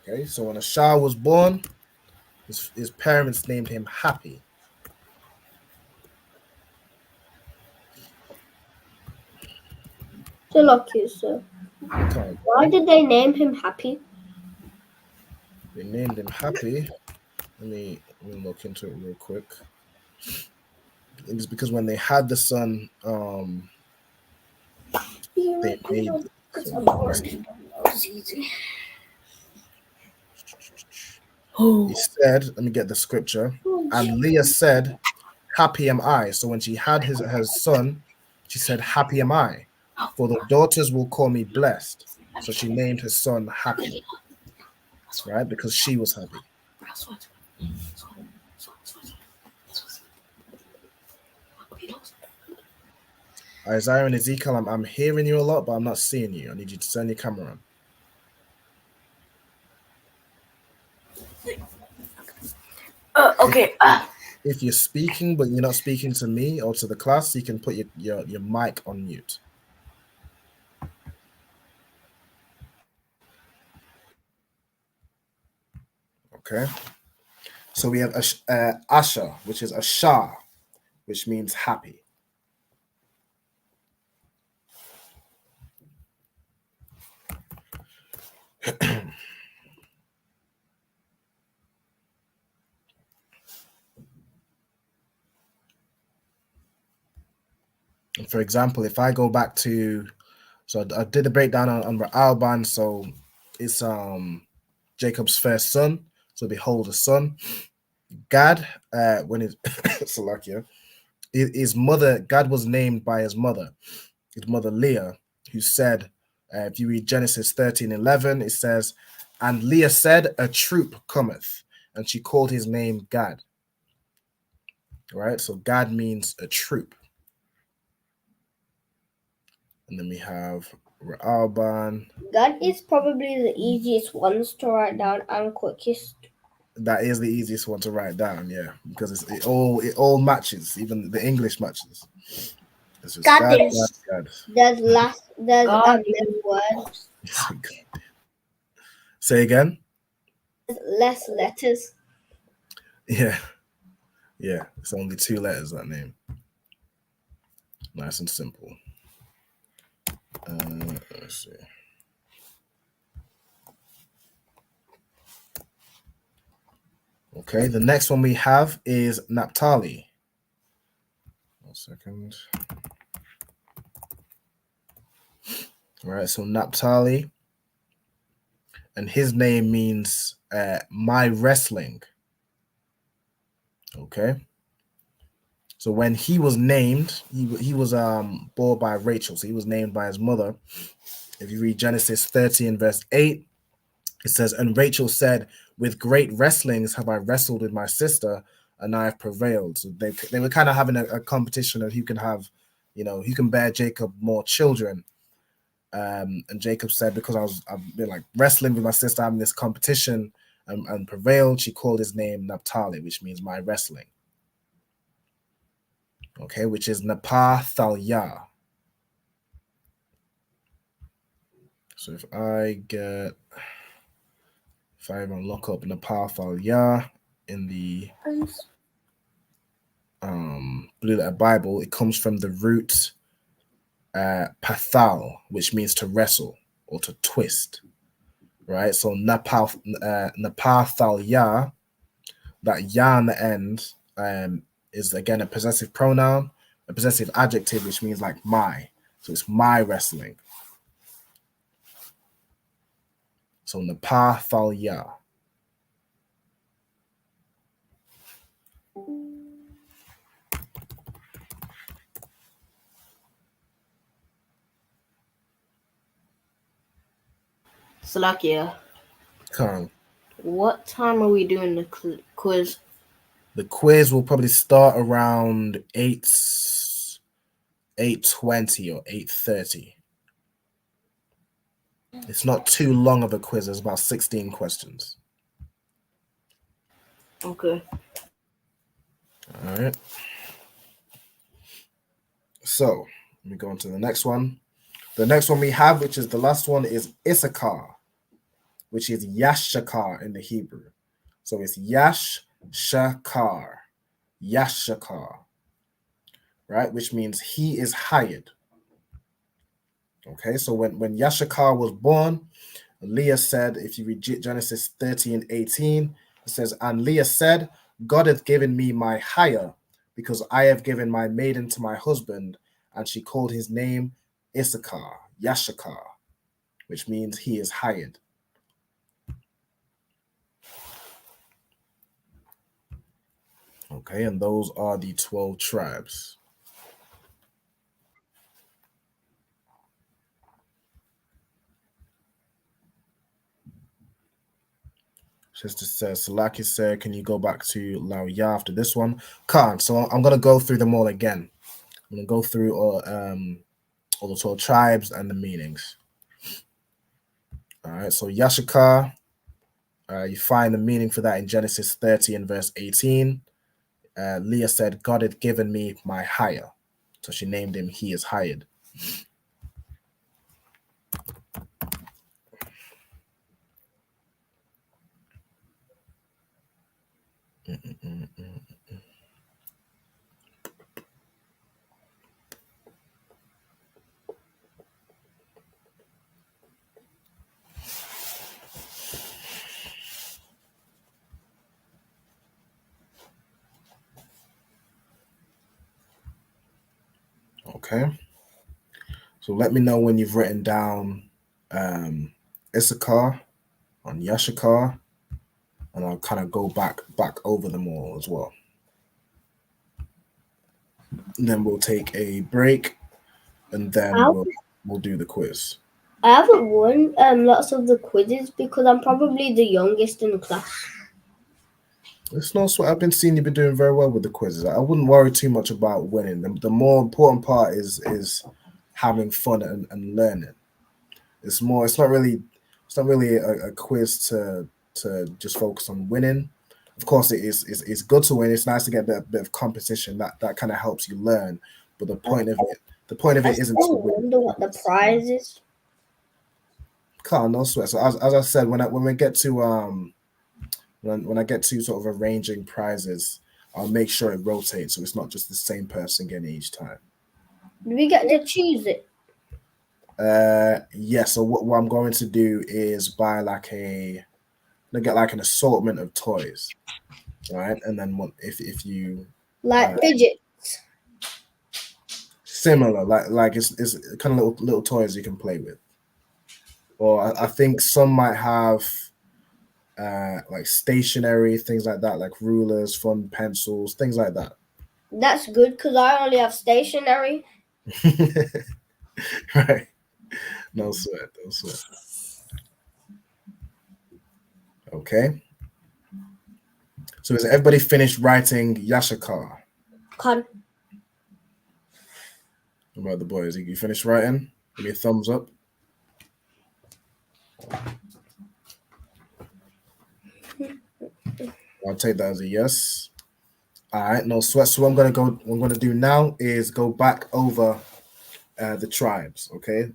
Okay, so when Ashar was born, his parents named him Happy. So why did they name him Happy? They named him Happy. Let me look into it real quick. It's because when they had the son, they made. He said, let me get the scripture. And Leah said, happy am I. So when she had her son, she said, happy am I, for the daughters will call me blessed. So she named her son Happy, right? Because she was happy. Isaiah and Ezekiel, I'm hearing you a lot, but I'm not seeing you. I need you to turn your camera on. Okay. If you're speaking, but you're not speaking to me or to the class, you can put your mic on mute. Okay. So we have Asher, which is Ashar, which means happy. For example, if I go back to, so I did a breakdown on Ra'alban, so it's Jacob's first son. So behold, a son. Gad, when his Salakia, his mother, Gad was named by his mother Leah, who said, if you read Genesis 13:11, it says, and Leah said, a troop cometh, and she called his name Gad. Right? So Gad means a troop. And then we have Ra'alban. Gad is probably the easiest ones to write down and quickest. That is the easiest one to write down, yeah, because it all matches, even the English matches. This is Gad Gad, is. Gad, There's God less words. Gad. Say again. There's less letters. Yeah, it's only 2 letters, that name. Nice and simple. Let's see. Okay, the next one we have is Naphtali. 1 second. All right, so Naphtali, and his name means my wrestling. Okay. So when he was named, he was born by Rachel. So he was named by his mother. If you read Genesis 30 and verse 8, it says, and Rachel said, with great wrestlings have I wrestled with my sister, and I have prevailed. So they were kind of having a competition of who can have, who can bear Jacob more children. And Jacob said, because I've been like wrestling with my sister, having this competition and prevailed, she called his name Naphtali, which means my wrestling. Okay, which is Naphthalia. So if I even look up Naphthalia in the Blue Letter Bible, it comes from the root pathal, which means to wrestle or to twist. Right? So Naphthalia, that ya on the end, is again a possessive pronoun, a possessive adjective, which means like my. So it's my wrestling. So Naphthalia. Salakia, Come. what time are we doing the quiz? The quiz will probably start around 8:20 or 8:30. It's not too long of a quiz. There's about 16 questions. Okay. All right. So let me go on to the next one. The next one we have, which is the last one, is Issachar, which is Yashakar in the Hebrew. So it's Yashakar, right? Which means he is hired. Okay, so when Yashakar was born, Leah said, if you read Genesis 30 and 18, it says, and Leah said, God hath given me my hire, because I have given my maiden to my husband, and she called his name Issachar, Yashakar, which means he is hired. Okay, and those are the 12 tribes. Sister says, Salaki said, can you go back to Laoya after this one? Can't. So I'm going to go through them all again. I'm going to go through all the 12 tribes and the meanings. All right, so Yashakar, you find the meaning for that in Genesis 30 and verse 18. Leah said, God had given me my hire. So she named him, he is hired. Okay. So let me know when you've written down Issachar on Yashakar, and I'll kind of go back over them all as well. And then we'll take a break, and then we'll do the quiz. I haven't won lots of the quizzes because I'm probably the youngest in the class. It's no sweat. I've been seeing you've been doing very well with the quizzes. I wouldn't worry too much about winning. The more important part is having fun and learning. It's not really a quiz to just focus on winning. Of course, it's good to win. It's nice to get a bit of competition that kind of helps you learn. But the point of it isn't to win. I wonder what the prize is. Can't no sweat. So as I said, when we get to when I get to sort of arranging prizes, I'll make sure it rotates so it's not just the same person getting each time. Do we get to choose it? Yeah. So what I'm going to do is buy get like an assortment of toys, right? And then if you Like fidgets. Similar, like it's kind of little toys you can play with, or I think some might have like stationery things like that, like rulers, fun pencils, things like that. That's good because I only have stationery. Right. No sweat. Okay. So is everybody finished writing Yashakar? Con. What about the boys? You finished writing? Give me a thumbs up. I'll take that as a yes. All right, no sweat. So what I'm gonna do now is go back over the tribes. Okay.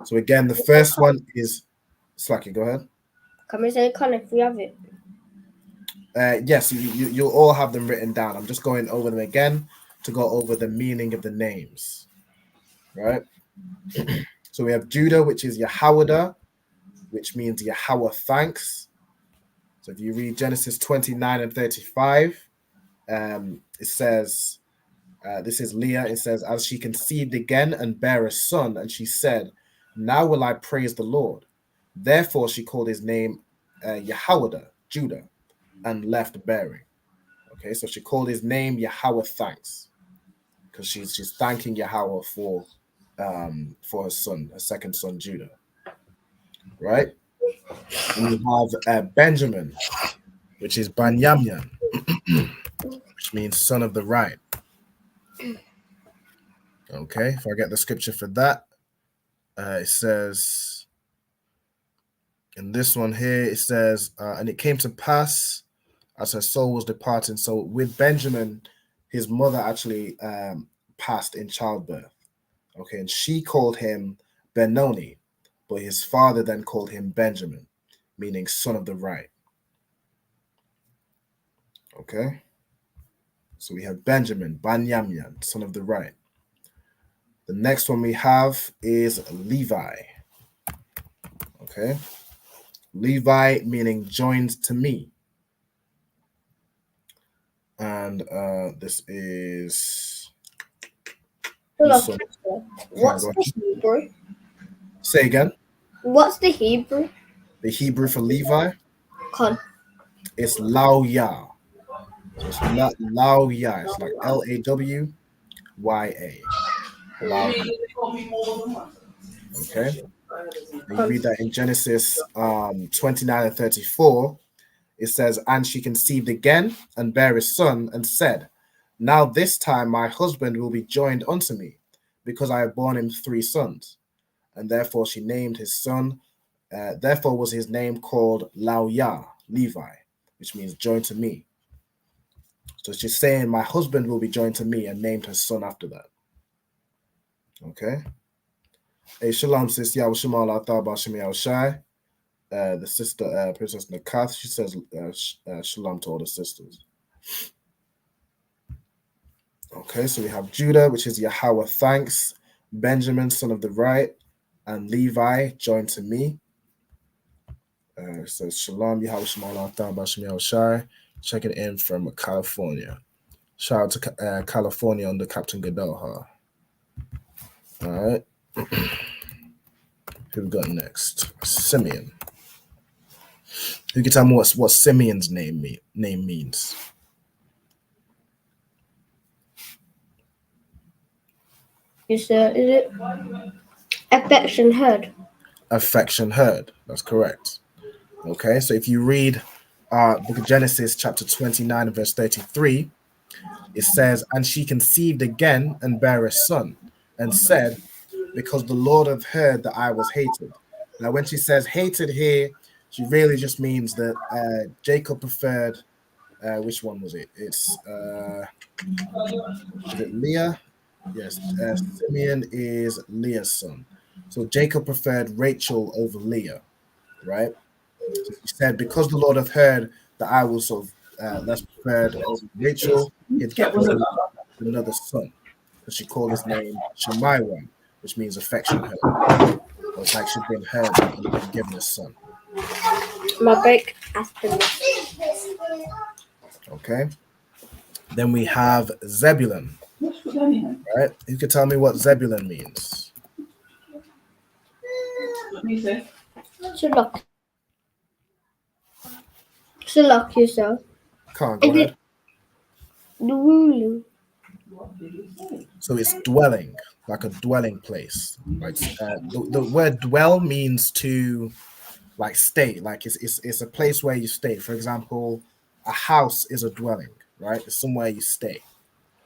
So again, the first one is Slacky. Go ahead. Can we say con if we have it? Yes, you'll all have them written down. I'm just going over them again to go over the meaning of the names. Right. So we have Judah, which is Yahawada, which means Yahweh thanks. So if you read Genesis 29 and 35, it says, this is Leah, it says, as she conceived again and bare a son, and she said, now will I praise the Lord. Therefore she called his name Yahawada, Judah, and left bearing. Okay, so she called his name Yahweh thanks, because she's thanking Yahweh for her son, her second son, Judah. Right? And we have Benjamin, which is Banyamyan, which means son of the right. Okay, if I get the scripture for that, it says, in this one here, it says, and it came to pass as her soul was departing. So with Benjamin, his mother actually passed in childbirth. Okay, and she called him Benoni, but his father then called him Benjamin, meaning son of the right. Okay, so we have Benjamin, Banyamyan, son of the right. The next one we have is Levi. Okay, Levi meaning joined to me. And this is... What's the Hebrew? Say again. What's the Hebrew? The Hebrew for Levi? Con. It's Lawya. So it's not Lawya. It's like Lawya. Lawya. Okay. And you read that in Genesis 29 and 34. It says, and she conceived again and bare a son and said, now this time my husband will be joined unto me, because I have borne him 3 sons. And therefore she named his son, therefore was his name called Lawya, Levi, which means joined to me. So she's saying my husband will be joined to me, and named her son after that. Okay. Hey, shalom, sis. Yahweh Shemal Ataba Shemi Shai. The sister, Princess Nakath, she says shalom to all the sisters. Okay, so we have Judah, which is Yahweh thanks, Benjamin, son of the right, and Levi, joined to me. It says shalom, Yahweh Shemal Ataba Shemi Shai. Checking in from California. Shout out to California under Captain Goodell. All right. Who we got next? Simeon. Who can tell me what Simeon's name means? Is it affection heard? Affection heard. That's correct. Okay, so if you read Book of Genesis, chapter 29, and verse 33, it says, "And she conceived again and bare a son, and said, because the Lord hath heard that I was hated." Now, when she says hated here, she really just means that Jacob preferred, which one was it? Is it Leah? Yes, Simeon is Leah's son. So Jacob preferred Rachel over Leah, right? So he said, because the Lord hath heard that I was sort of less preferred over Rachel, he'd get me another son. So she called his name Shemaiah, which means affection heard. Or it's like she'd been heard and given a son. My break after Okay. Then we have Zebulun. Right? You can tell me what Zebulun means. So lock yourself. Can't go ahead. Lulu. So it's dwelling, like a dwelling place. Right? The word dwell means to like stay, like it's a place where you stay. For example, a house is a dwelling, right? It's somewhere you stay.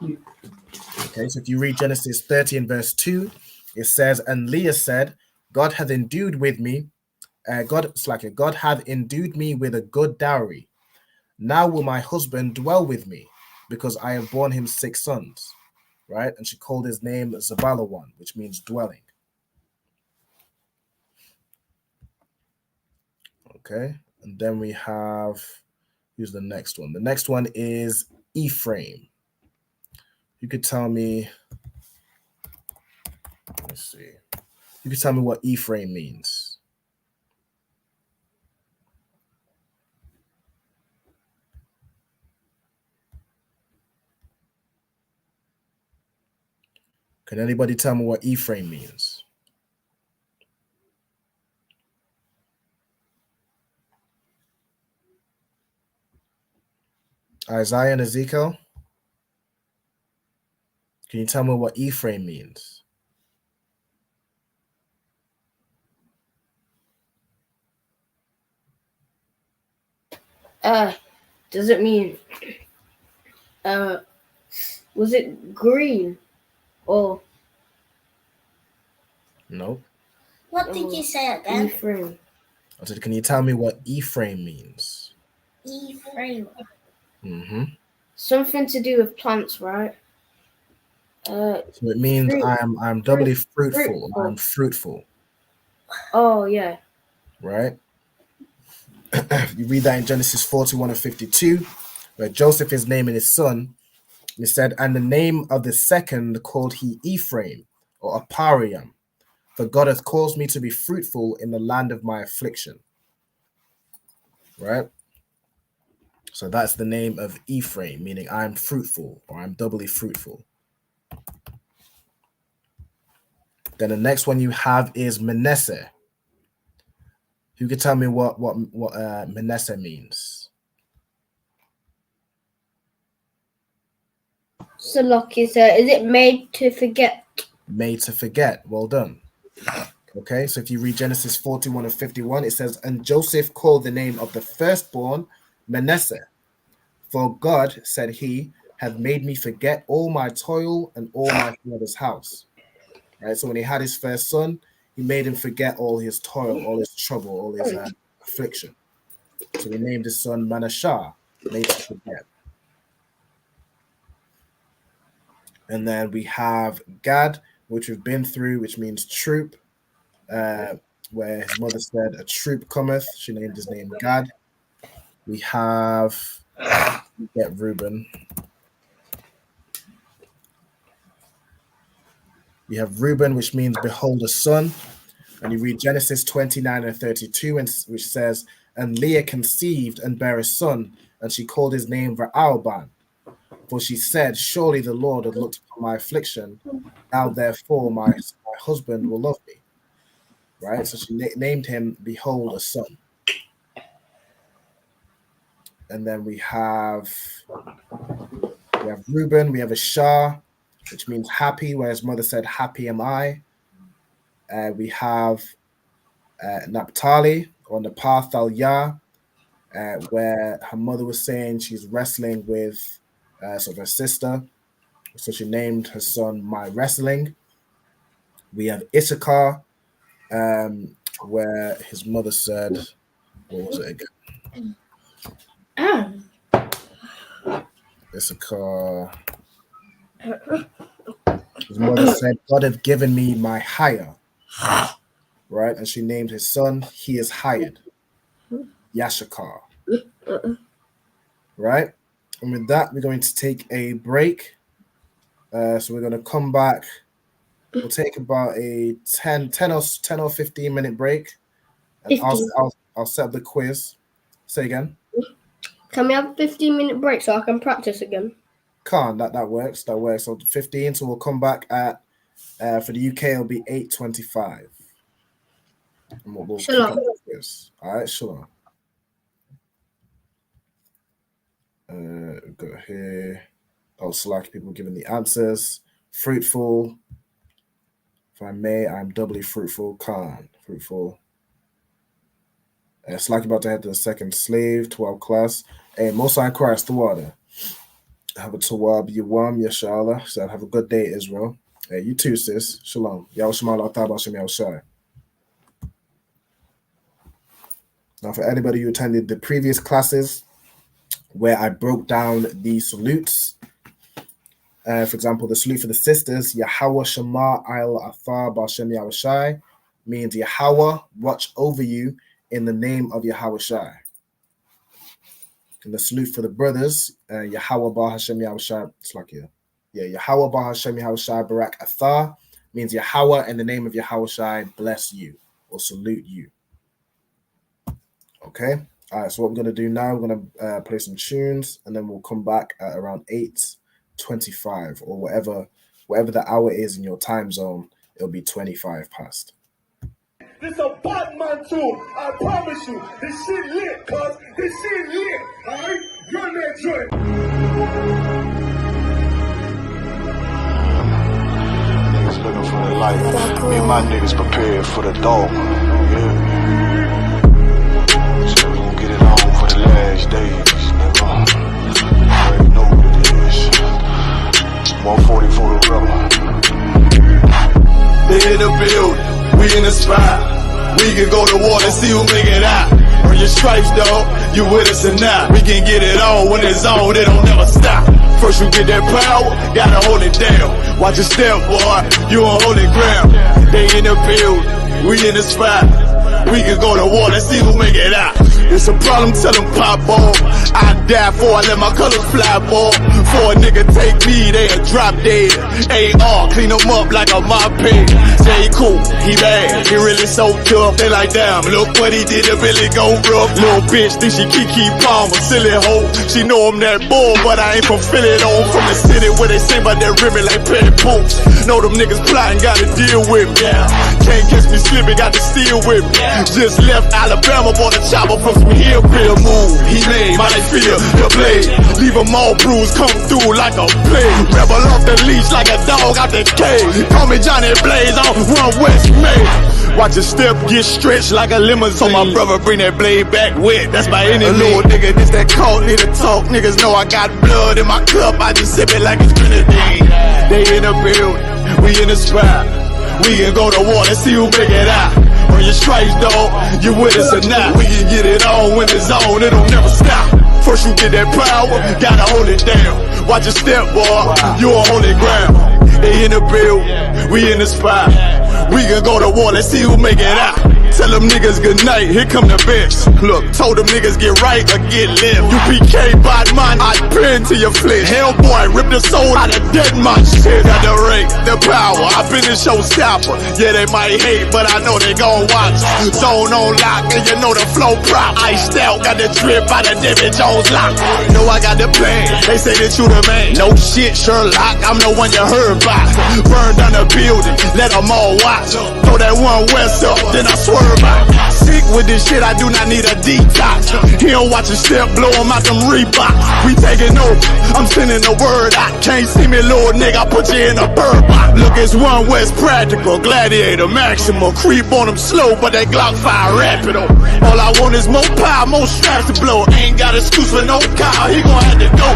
Okay, so if you read Genesis 30 and verse 2, it says, "And Leah said, God hath endued with me, God hath endued me with a good dowry. Now will my husband dwell with me, because I have borne him 6 sons." Right? And she called his name Zabalawan, which means dwelling. Okay, and then we have, who's the next one? The next one is Ephraim. You could tell me, let's see. You could tell me what Ephraim means. Can anybody tell me what Ephraim means? Isaiah and Ezekiel? Can you tell me what Ephraim means? Does it mean was it green or No. What did you say again? Ephraim? I said, can you tell me what Ephraim means? Ephraim. Mm-hmm. Something to do with plants, right? So it means fruit. I'm doubly fruitful. I'm fruitful. Oh yeah. Right? You read that in Genesis 41 and 52, where Joseph is naming his son. He said, "And the name of the second called he Ephraim, or Apariam, for God hath caused me to be fruitful in the land of my affliction." Right? So that's the name of Ephraim, meaning I'm fruitful, or I'm doubly fruitful. Then the next one you have is Manasseh. Who could tell me what Manasseh means? So lucky, sir. Is it made to forget? Made to forget. Well done. Okay, so if you read Genesis 41 and 51, it says, "And Joseph called the name of the firstborn Manasseh. For God, said he, hath made me forget all my toil and all my father's house." Right, so when he had his first son, he made him forget all his toil, all his trouble, all his affliction. So he named his son Manasseh, made to forget. And then we have Gad, which we've been through, which means troop, where his mother said, "A troop cometh." She named his name Gad. We have, get Reuben. We have Reuben, which means behold a son. And you read Genesis 29 and 32, which says, "And Leah conceived and bare a son, and she called his name Ra'alban. For she said, surely the Lord hath looked upon my affliction. Now therefore my husband will love me. Right? So she named him, behold, a son. And then we have Reuben, we have a Shah, which means happy, where his mother said, happy am I. We have Naphtali, or Napath al-Yah, where her mother was saying she's wrestling with sort of her sister. So she named her son My Wrestling. We have Issachar, where his mother said, what was it again? Issachar. His mother said, God have given me my hire. Right? And she named his son, he is hired. Yashakar. Right? And with that, we're going to take a break. So we're going to come back. We'll take about a 10 or 15 minute break. And I'll set up the quiz. Say again. Can we have a 15-minute break so I can practice again? That works. So 15. So we'll come back at for the UK it'll be 8:25. And we'll Shalom. All right, shalom. We've got here. Slack people giving the answers. Fruitful. If I may, I'm doubly fruitful. Fruitful. Slack about to head to the second slave, 12 class. Hey, Most High Christ, the water. Have a tawab, Yawam, Yashala. So have a good day, Israel. Hey, you too, sis. Shalom. Yahushamal Ataba Shem Yahushai. Now, for anybody who attended the previous classes where I broke down the salutes, for example, the salute for the sisters, Yahweh Shema Al Athar B'Shem Yahushai, means Yahweh watch over you in the name of Yahweh Shai. And the salute for the brothers, Yahweh Ba Hashem Yahushai, it's like here. Yeah, Yahweh Ba Hashem Yahushai Barak Athar means Yahweh in the name of Yahweh Shai bless you or salute you. Okay. All right. So what we're going to do now, we're going to play some tunes and then we'll come back at around 8:25 or whatever the hour is in your time zone. It'll be 25 past. This a Batman tune. I promise you. This shit lit, cuz. This shit lit. Alright? Run that joint. Niggas looking for the light. Me and my niggas prepared for the dog. Yeah. So we gon' get it on for the last days, nigga. You already know what it is. 140 for the rebel. They in the building. We in the spot. We can go to war and see who make it out. Earn your stripes, dog. You with us or not? We can get it on when it's on. It don't never stop. First you get that power, gotta hold it down. Watch your step, boy. You on holy ground. They in the building. We in the spot. We can go to war and see who make it out. It's a problem, tell them pop off. I die for I let my colors fly, boy. For a nigga take me, they'll drop dead. AR, clean them up like a mop pig. Say he cool, he bad, he really so tough. They like, damn, look what he did, it really go rough. Little bitch think she Kiki Palmer, silly hoe. She know I'm that bull, but I ain't from Philly though. From the city where they sing about that ribbon like petty poops. Know them niggas plotting, gotta deal with me. Can't catch me slipping, got to steal with me. Just left Alabama, bought a chopper from some hillbilly move. He made my feel the blade. Leave them all bruised, come through like a plague. Rebel off the leash like a dog out the cage. Call me Johnny Blaze off Run West May. Watch your step get stretched like a limousine. So my brother bring that blade back wet. That's my enemy. A little nigga, this that cold, need to talk. Niggas know I got blood in my cup. I just sip it like it's grenadine. They in the building, we in the spot. We can go to war and see who make it out. Earn your stripes, dog. You with us or not? We can get it on when it's on. It don't never stop. First you get that power, gotta hold it down. Watch your step, boy. You on holy ground. They in the building, we in the spot. We can go to war, let's see who make it out. Tell them niggas good night, here come the bitch. Look, told them niggas get right or get left. UPK, bad man, I pin to your flesh. Hellboy, rip the soul out of dead man shit. Got the rate, the power, I been the showstopper. Yeah, they might hate, but I know they gon' watch. Zone on lock, and you know the flow prop. Iced out, got the drip out of David Jones lock. Know I got the plan, they say that you the man. No shit, Sherlock, I'm the one you heard by. Burn down the building, let them all watch. Throw that one west up, then I swerve out. Sick with this shit, I do not need a detox. He don't watch a step, blow him out them Reeboks. We taking over, I'm sending the word out. Can't see me, little nigga, I put you in a bird box. Look, it's one west practical, gladiator maximum. Creep on them slow, but they Glock 5 rapid. All I want is more power, more straps to blow. Ain't got excuse for no car, he gon' have to go.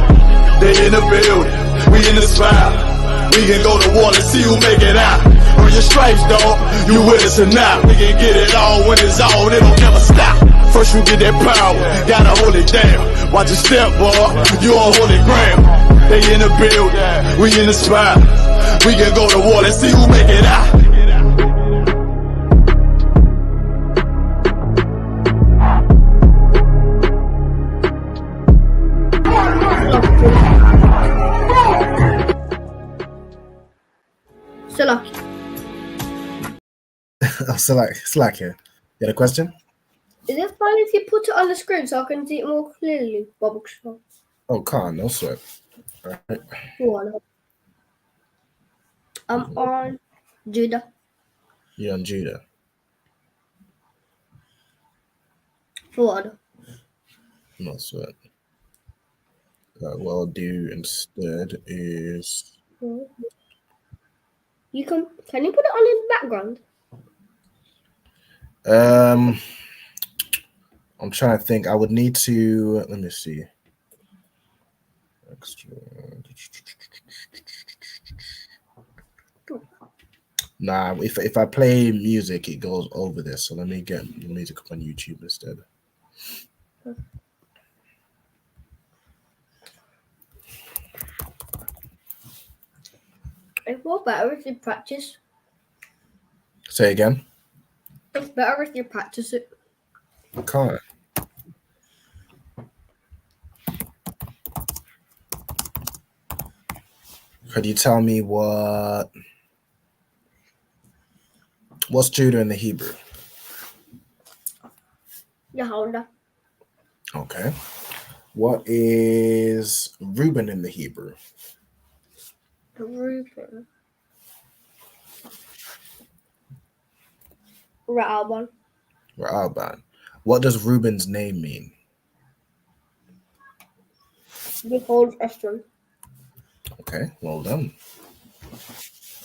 They in the building, we in the spot. We can go to war and see who make it out. Earn your stripes, dog, you with us or not. We can get it all when it's all, it don't never stop. First you get that power, gotta hold it down. Watch your step, boy, you on holy ground. They in the building, we in the spot. We can go to war and see who make it out. Slack here. You had a question? Is it fine if you put it on the screen so I can see it more clearly, Bubble Shop? Oh, Khan, no sweat. All right. I'm on Judah. You're on Judah. What? No sweat. What I'll do instead is... You can you put it on in the background? I'm trying to think. I would need to... Let me see. Extra... Nah, if I play music, it goes over this. So let me get the music up on YouTube instead. It's more better if you practice. Say again? It's better if you practice it. I can't. Could you tell me what's Judah in the Hebrew? YAHANNA. Okay. What is Reuben in the Hebrew? Reuben. Ra'aban. Ra'aban. What does Reuben's name mean? Behold Ephraim. Okay, well done.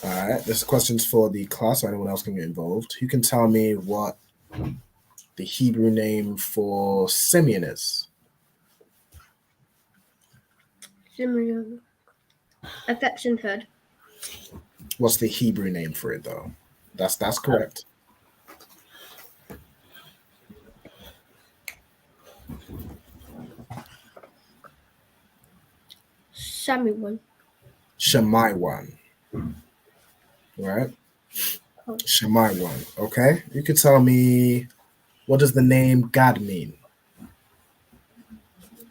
All right, this question's for the class, so anyone else can get involved. Who can tell me what the Hebrew name for Simeon is? Simeon. Affection heard. What's the Hebrew name for it, though? That's correct. Samuel. Shemaiwan. Right? Shemaiwan. Okay. You could tell me, what does the name Gad mean?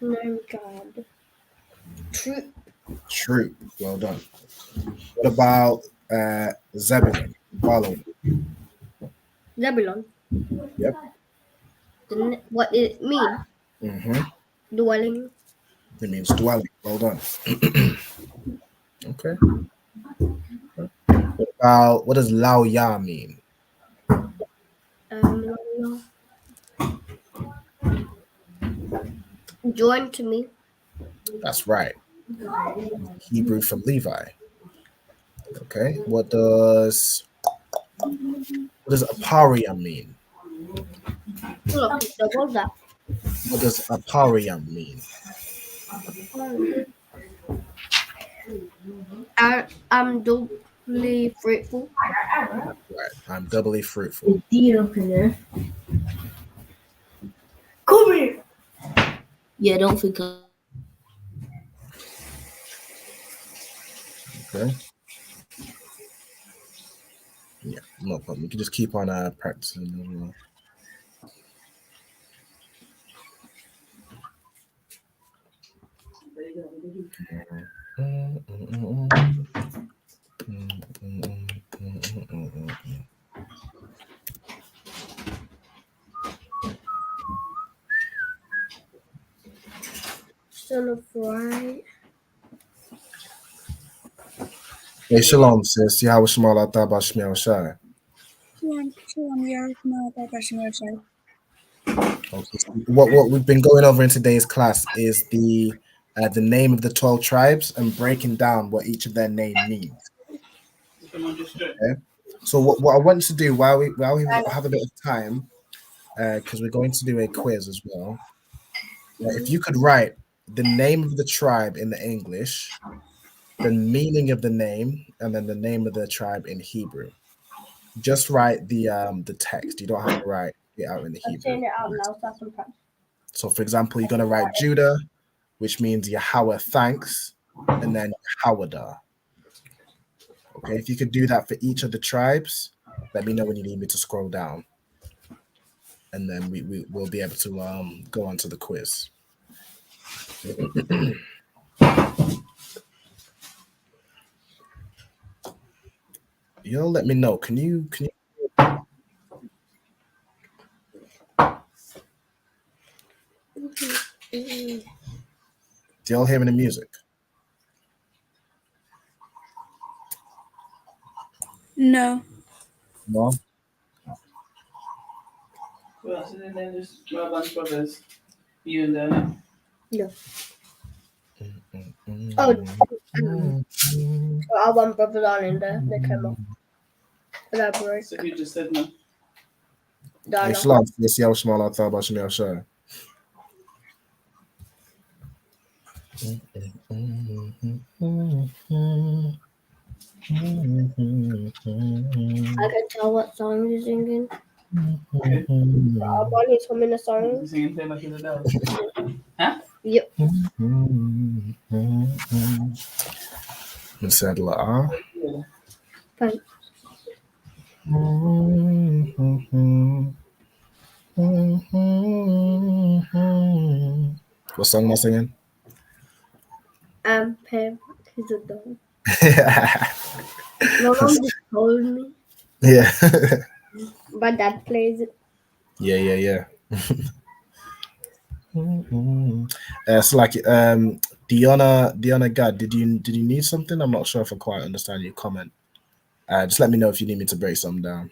Name God. Troop. Troop. Well done. What about Zebulun? Follow. Zebulon. Yep. What did it mean? Mm-hmm. Dwelling. It means dwelling. Well done. Okay. What does Lao Ya mean? Join to me. That's right. Hebrew for Levi. Okay. What does Apariam mean? Look, double that. What does Apariam mean? I'm doubly fruitful. Right. I'm doubly fruitful. Come here. Yeah, don't think I... Okay. Yeah, no problem. You can just keep on practicing as well. Son of right. Hey, shalom, sis. Yahweh Shema Taba Shmiel Shai. Okay. So what we've been going over in today's class is the name of the 12 tribes and breaking down what each of their name means. Okay? So what I want to do while we have a bit of time, because we're going to do a quiz as well. If you could write the name of the tribe in the English, the meaning of the name, and then the name of the tribe in Hebrew. Just write the text. You don't have to write it out in the I'm Hebrew. saying it out loud so I can practice. So, for example, you're gonna write Judah, which means Yahweh thanks, and then Yahwadah. Okay, if you could do that for each of the tribes, let me know when you need me to scroll down, and then we'll be able to go on to the quiz. You'll let me know. Can you? Do y'all hear any music? No. No. Well, so then just a bunch of brothers. You and them. No. Oh, our one brother on in there. They came off. Elaborate. So you just said no. Hey, Dana. shalom. Yes, Yahweh Shema Taba Shmiel Shai. I can tell what song he's singing. Okay. Our one is humming a song. You singing thing like in the dance. Huh? Yep. Said la. Yeah. Thanks. What song am I singing? Pam, he's a dog. Yeah. My mom just told me. Yeah. My dad plays it. Yeah. So like Diana God, did you need something? I'm not sure if I quite understand your comment. Just let me know if you need me to break something down.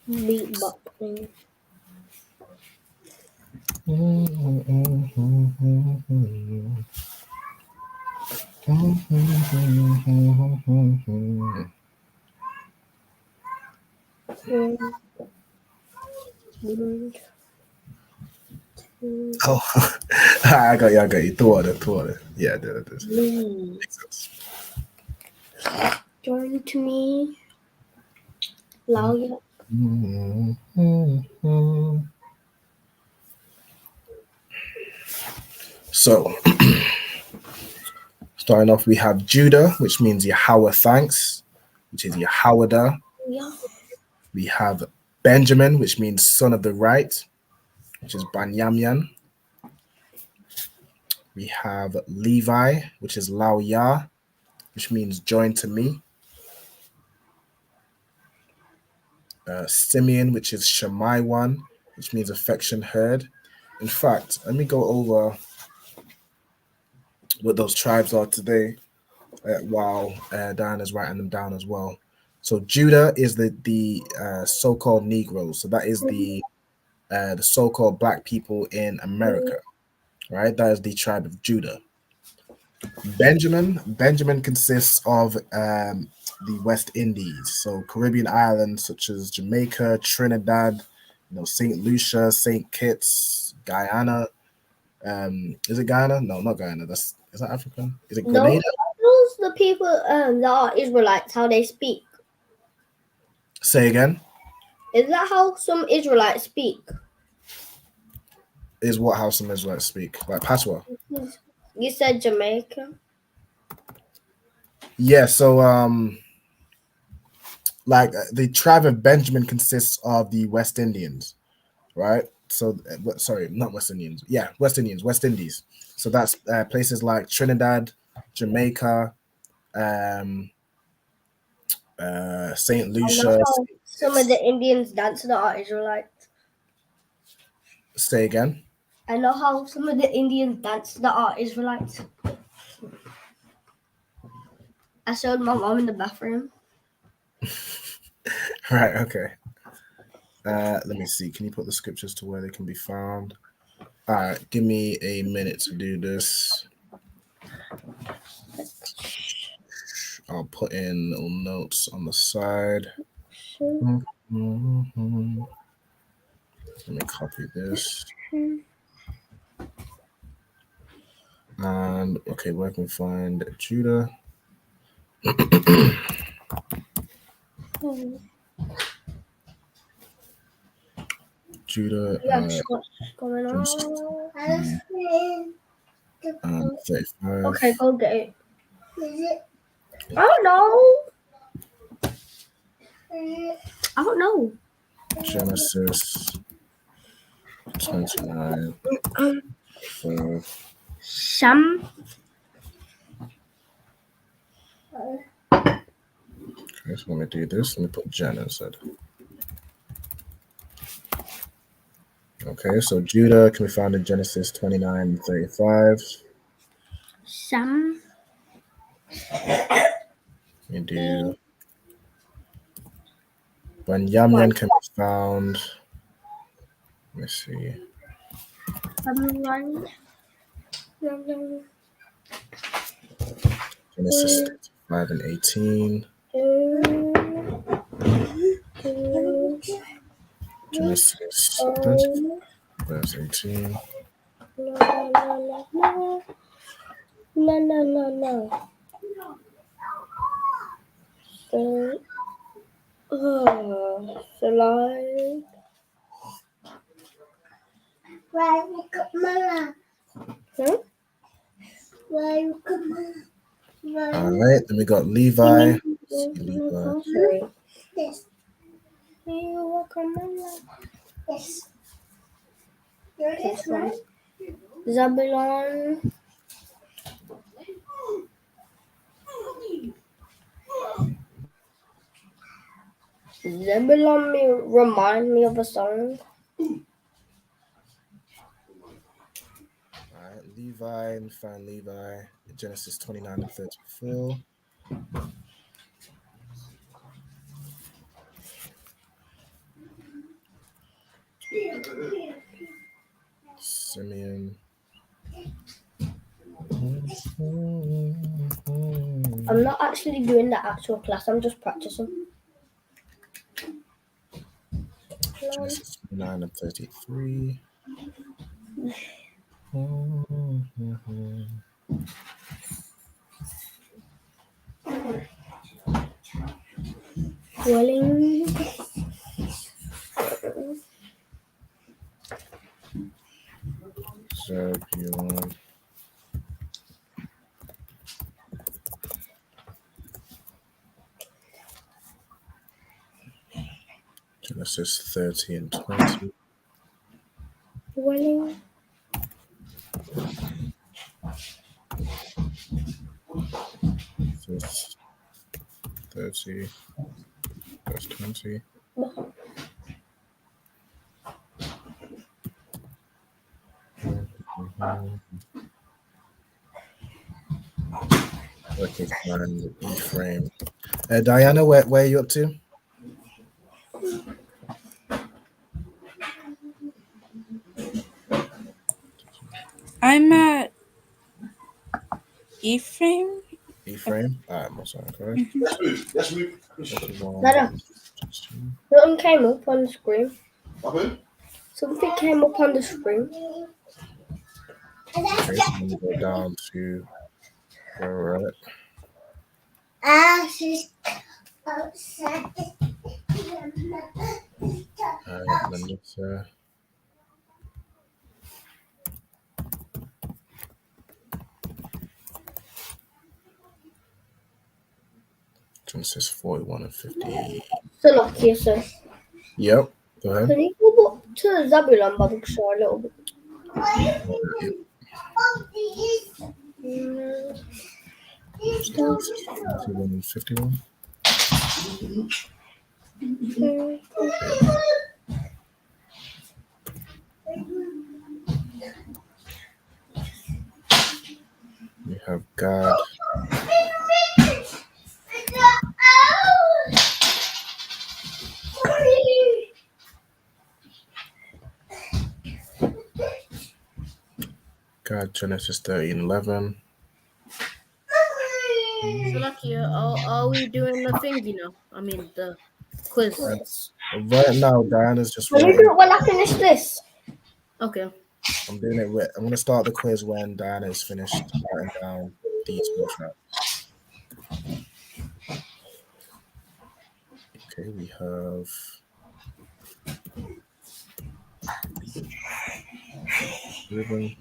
Beatboxing. Oh, I got you. Thought it. Yeah, I did. Makes sense. Join to me. Louder. So, starting off, we have Judah, which means Yahweh thanks, which is Yahwadah. Yeah. We have Benjamin, which means son of the right, which is Banyamyan. We have Levi, which is Lao Yah, which means join to me. Simeon, which is Shemaiwan, which means affection heard. In fact, let me go over what those tribes are today while Diana's writing them down as well. So Judah is the so-called Negroes. So that is the so-called black people in America, right? That is the tribe of Judah. Benjamin consists of the West Indies, so Caribbean islands such as Jamaica, Trinidad, St. Lucia, St. Kitts, Guyana. Is it Guyana? No, not Guyana. Is that Africa? Is it Grenada? No, those the people that are Israelites, how they speak. Say again. Is that how some Israelites speak? Is what how some Israelites speak, like patois. You said Jamaica. Yeah, so like the tribe of Benjamin consists of the West Indians, right? So sorry, not West Indians. Yeah, West Indies. So that's places like Trinidad, Jamaica, Saint I Lucia. know how some of the Indians dance that are Israelites. Say again. I know how some of the Indians dance that are Israelites. I showed my mom in the bathroom. Right. Okay. Let me see. Can you put the scriptures to where they can be found? All right. Give me a minute to do this. I'll put in little notes on the side. Mm-hmm. Let me copy this. And okay, where can we find Judah? Judah. What's going on? 35. Okay, go get it. I don't know. I don't know. Genesis 29. Sam. Okay, so let me do this. Let me put Jen instead. Okay, so Judah can be found in Genesis 29 and 35. Sam. You do. Benjamin can be found. Let me see. Genesis 35 and 18. Genesis 35 verse 18. No. Slide. Why you got my huh? Why you got my All right, then we got Levi. Levi. Sorry. Yes. You walk on my lap. Yes. This one. Zabulon. Zebulon remind me of a song. All right, Levi, and find Levi. Genesis 29 and 34. Simeon. I'm not actually doing the actual class, I'm just practicing. Genesis 29 and 33. Welling. Zebulon. Genesis 30 and 20. Welling. Genesis 30 verse 20. Okay, find Ephraim. Diana, where are you up to? I'm at Ephraim. Ephraim? I'm sorry, correct. That's me. Dada, something came up on the screen. Something came up on the screen. Okay, so I'm gonna go down to where we're at. She's outside. Melissa. Genesis 41 and 50. So lucky, sir. Yep. Go ahead. Can you go up to Zabulon Bookshop a little bit? 51 and 51. We have God. God, Genesis 13:11. So lucky, are we doing the thing, you know? I mean, the quiz. Right now, Diana's just Can you do writing. it when I finish this? Okay. I'm doing it. I'm going to start the quiz when Diana is finished writing down these four tracks. Okay, we have. Rhythm.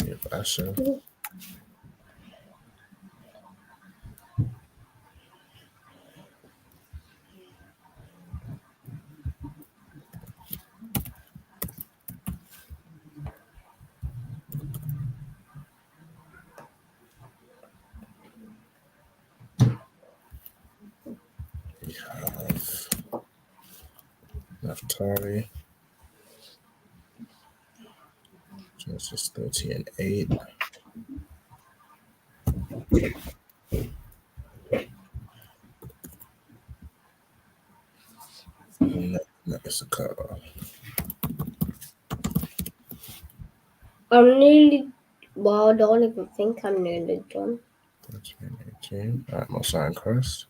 We have Asher. We have Naftali. Genesis 13:8. And ISUPK. I'm nearly. Well, I don't even think I'm nearly done. 13:18. All right, Most High in Christ.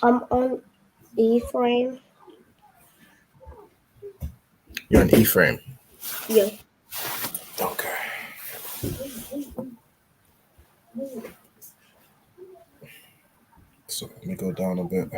I'm on E-frame. You're on E-frame. Yeah. Okay. So let me go down a bit.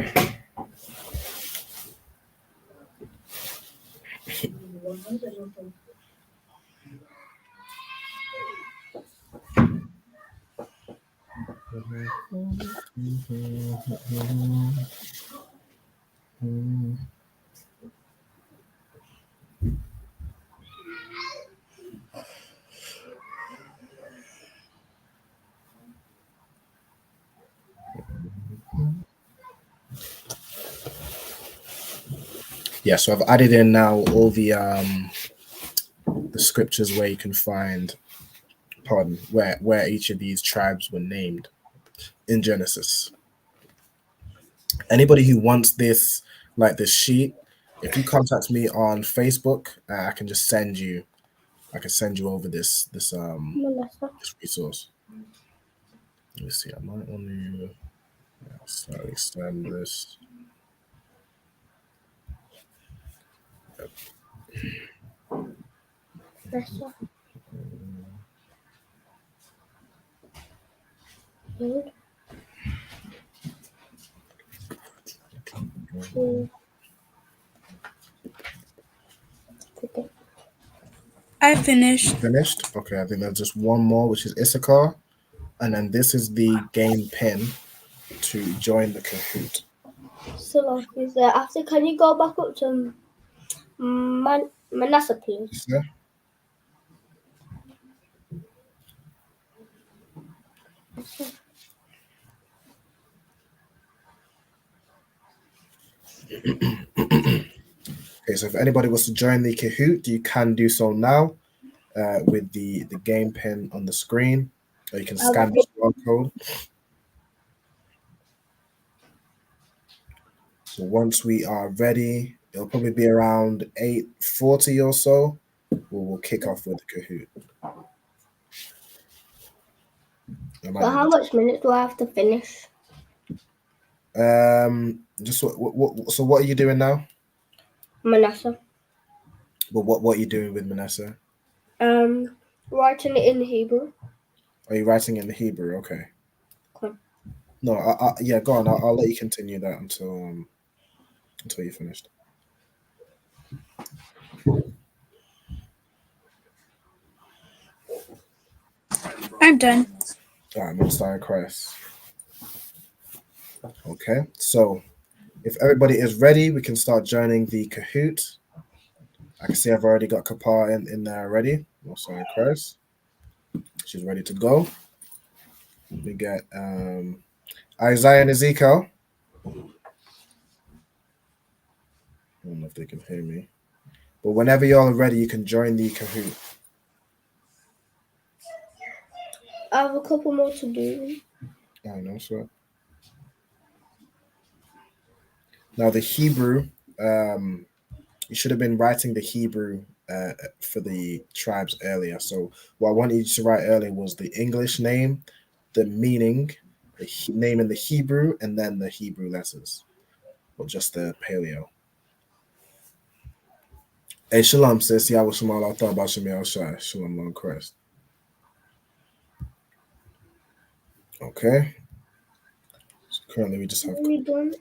Yeah, so I've added in now all the scriptures where you can find, where each of these tribes were named in Genesis. Anybody who wants this, like this sheet, if you contact me on Facebook, I can just send you. I can send you over this resource. Let me see. I might want to slightly extend this. I finished. Finished? Okay, I think there's just one more, which is Issachar. And then this is the game pin to join the Kahoot. So like is there after? Can you go back up to Manasseh, please? Yeah. Okay, so if anybody wants to join the Kahoot, you can do so now with the game pin on the screen, or you can scan the QR code. So once we are ready, it'll probably be around 8:40 or so. We'll kick off with the Kahoot. So how much minutes do I have to finish? Just so what are you doing now? Manasseh. But what are you doing with Manasseh? Writing it in Hebrew. Are you writing it in the Hebrew? Okay. Cool. No, yeah, go on. I'll let you continue that until you're finished. I'm done. All right, Most High Christ. Okay, so if everybody is ready, we can start joining the Kahoot. I can see I've already got Kapar in there already. Most High Christ. She's ready to go. We get Isaiah and Ezekiel. I don't know if they can hear me. But whenever y'all are ready, you can join the Kahoot. I have a couple more to do. I know, sir. Now the Hebrew, you should have been writing the Hebrew for the tribes earlier. So what I wanted you to write earlier was the English name, the meaning, the name in the Hebrew, and then the Hebrew letters, or just the paleo. Hey, Shalom, sis. Yeah, I was small. I thought about Shemiel Shai. Shalom on Christ. Okay. So currently we just have. Are we done?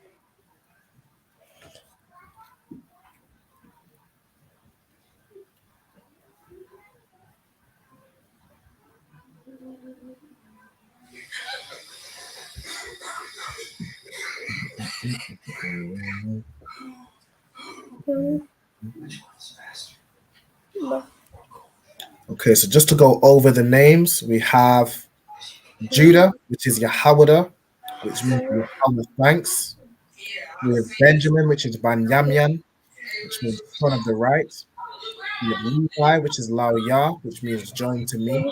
Okay, so just to go over the names, we have Judah, which is Yahawada, which means Yahweh thanks. We have Benjamin, which is Banyamyan, which means son of the right. We have Levi, which is Lao which means join to me.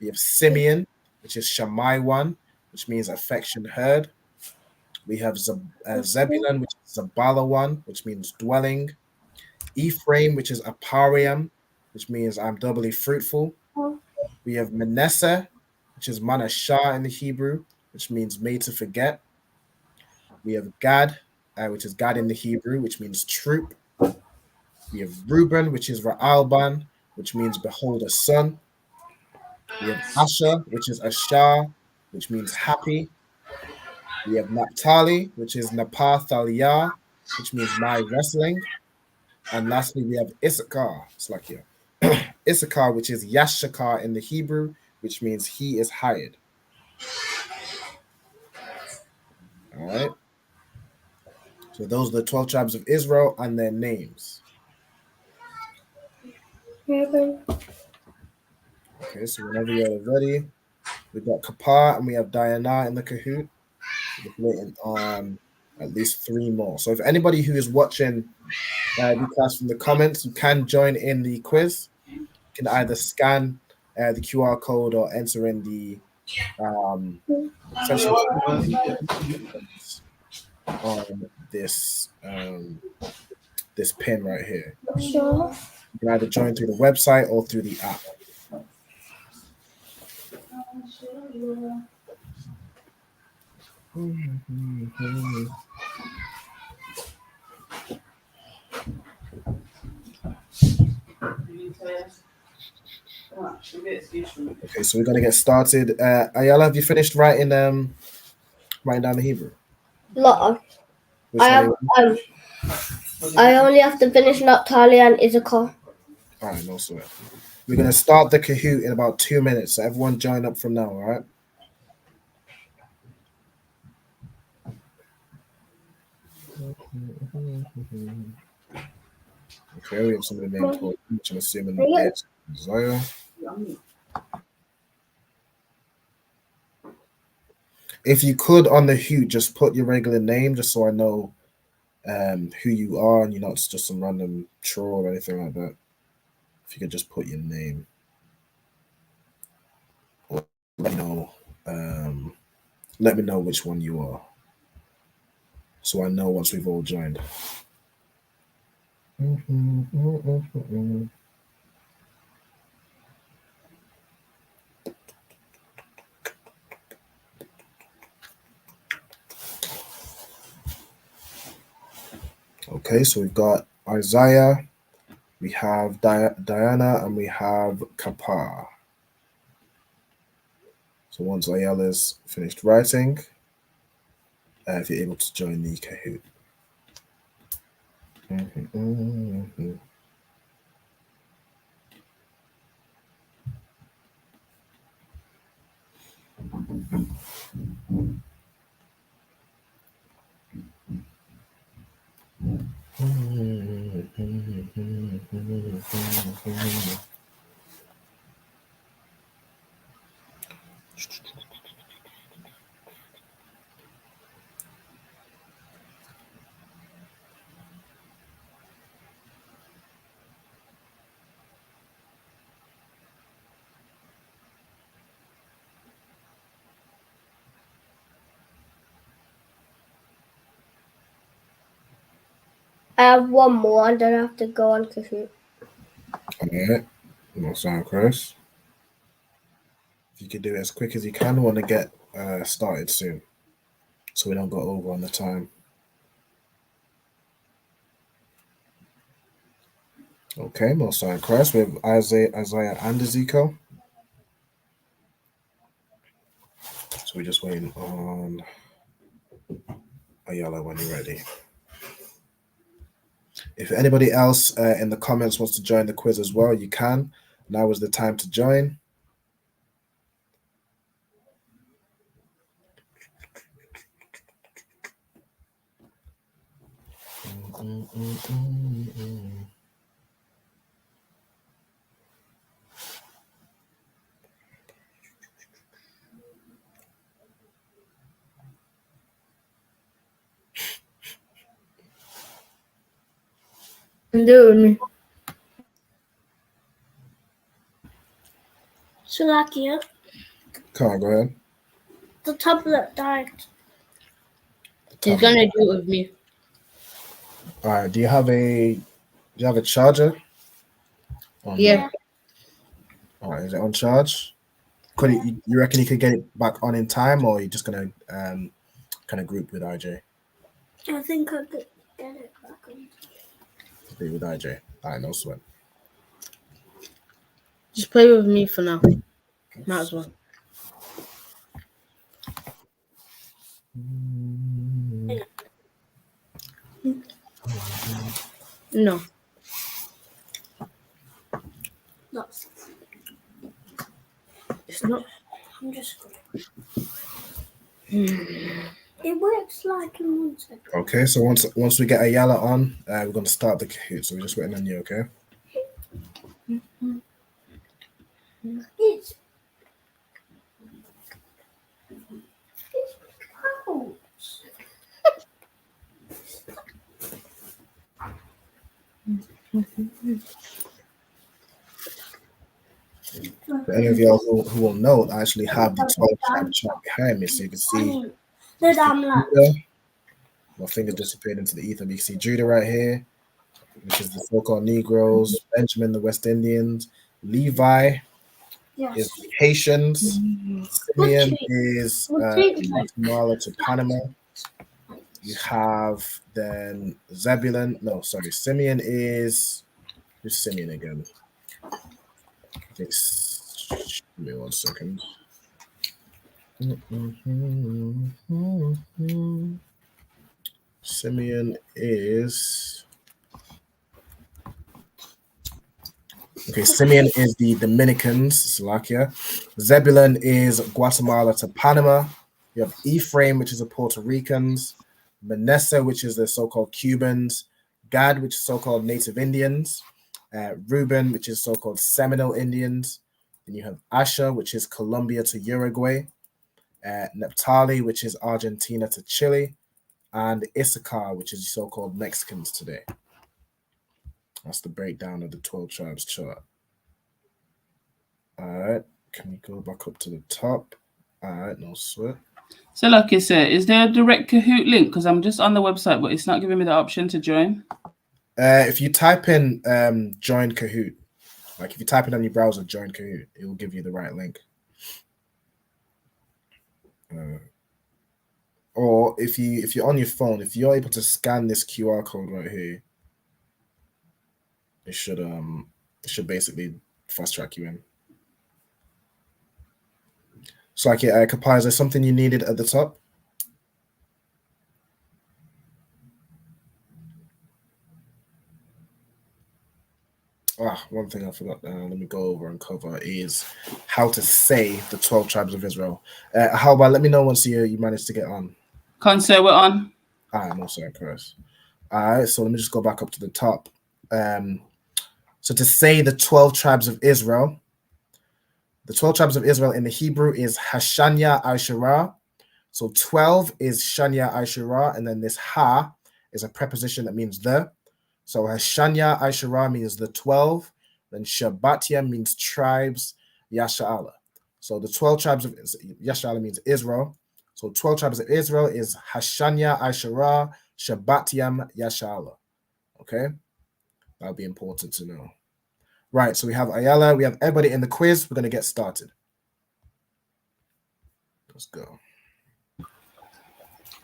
We have Simeon, which is Shammai which means affection heard. We have Zebulun, which is Zabala which means dwelling. Ephraim, which is Apariam, which means I'm doubly fruitful. We have Manasseh, which is Manashah in the Hebrew, which means made to forget. We have Gad, which is God in the Hebrew, which means troop. We have Reuben, which is Ra'alban, which means behold a son. We have Asher, which is Ashar, which means happy. We have Naphtali, which is Napathalia, which means my wrestling. And lastly, we have Issachar, it's like here. Issachar, which is Yashakar in the Hebrew, which means he is hired. All right. So those are the 12 tribes of Israel and their names. Okay, so whenever you're ready, we've got Kapar and we have Diana in the Kahoot. We're waiting on at least 3 more. So if anybody who is watching the class from the comments, you can join in the quiz. You can either scan the QR code or enter in the essentially on this this pin right here. Sure. You can either join through the website or through the app. Okay, so we're gonna get started. Ayala, have you finished writing down the Hebrew? Lot. Which I one have I only have to finish Naphtali and Issachar. All right, no sweat. We're gonna start the Kahoot in about 2 minutes. So everyone join up from now, all right? Okay, we have some of the names for each. I'm assuming it's Isaiah. If you could on the Hoot, just put your regular name, just so I know who you are, and you're not just some random troll or anything like that. If you could just put your name, or let me know which one you are, so I know once we've all joined. Okay, so we've got Isaiah, we have Diana, and we have Kapar. So once Ayala's finished writing, if you're able to join the Kahoot. I have one more, and then I have to go on Kahoot. Alright, no sound, Chris. If you could do it as quick as you can, I want to get started soon, so we don't go over on the time. Okay, no sound, Chris. We have Isaiah and Ezekiel. So we're just waiting on Ayala when you're ready. If anybody else in the comments wants to join the quiz as well, you can. Now is the time to join. Do it with me. Salakia, Come on, go ahead. the tablet died. He's gonna do it with me. All right. Do you have a charger? Yeah. All right. Is it on charge? You reckon you could get it back on in time, or are you just gonna kind of group with IJ? I think I could get it back on. Group with IJ. All right. No sweat. Just play with me for now. Might as well. No. No. It's not. I'm just It works like in 1 second. Okay. So once we get Ayala on, we're gonna start the Kahoot. So we're just waiting on you. Okay. It's clouds. For any of y'all who will know, I actually have the 12 tribe chart behind me, so you can see my finger disappeared into the ether. You can see Judah right here, which is the so-called Negroes, Benjamin, the West Indians, Levi is the Haitians, Simeon is Guatemala to Panama. You have then Zebulun. No, sorry, Simeon is who's Simeon again? Give me 1 second. Simeon is Simeon is the Dominicans, Slovakia. Zebulun is Guatemala to Panama. You have Ephraim, which is the Puerto Ricans. Manasseh, which is the so-called Cubans. Gad, which is so-called Native Indians. Reuben, which is so-called Seminole Indians. Then you have Asher, which is Colombia to Uruguay. Naphtali, which is Argentina to Chile. And Issachar, which is so-called Mexicans today. That's the breakdown of the 12 tribes chart. All right. Can we go back up to the top? All right. No sweat. So, like I said, is there a direct Kahoot link? Because I'm just on the website, but it's not giving me the option to join. If you type in join Kahoot, like if you type it on your browser, join Kahoot, it will give you the right link. Or if you're on your phone, if you're able to scan this QR code right here, it should basically fast track you in. So, like, Kappa, is there something you needed at the top? one thing I forgot. Let me go over and cover is how to say the 12 tribes of Israel. How about let me know once you manage to get on. Concert, we're on. No, sorry, Chris. All right, so let me just go back up to the top. So to say the 12 tribes of Israel, the 12 tribes of Israel in the Hebrew is Hashanya Aishara. So 12 is Shanya Aishara, and then this Ha is a preposition that means the. So Hashanya Aishara means the 12, then Shabbatia means tribes, Yasha'ala. So the 12 tribes of Yasha'ala means Israel. So 12 tribes of Israel is Hashanya Aishara, Shabbatiam, Yasha'ala. Okay? That'll be important to know. Right, so we have Ayala, we have everybody in the quiz. We're going to get started. Let's go.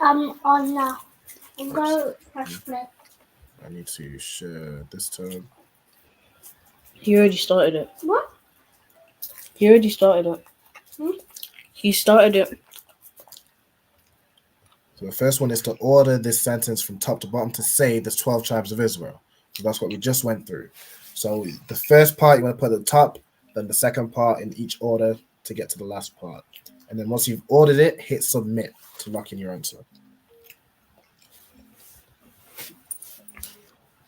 I'm on now. Go press play. I need to share this tab. He already started it. What? He already started it. He started it. So the first one is to order this sentence from top to bottom to say there's 12 tribes of Israel. So that's what we just went through. So the first part you want to put at the top, then the second part in each order to get to the last part. And then once you've ordered it, hit submit to lock in your answer.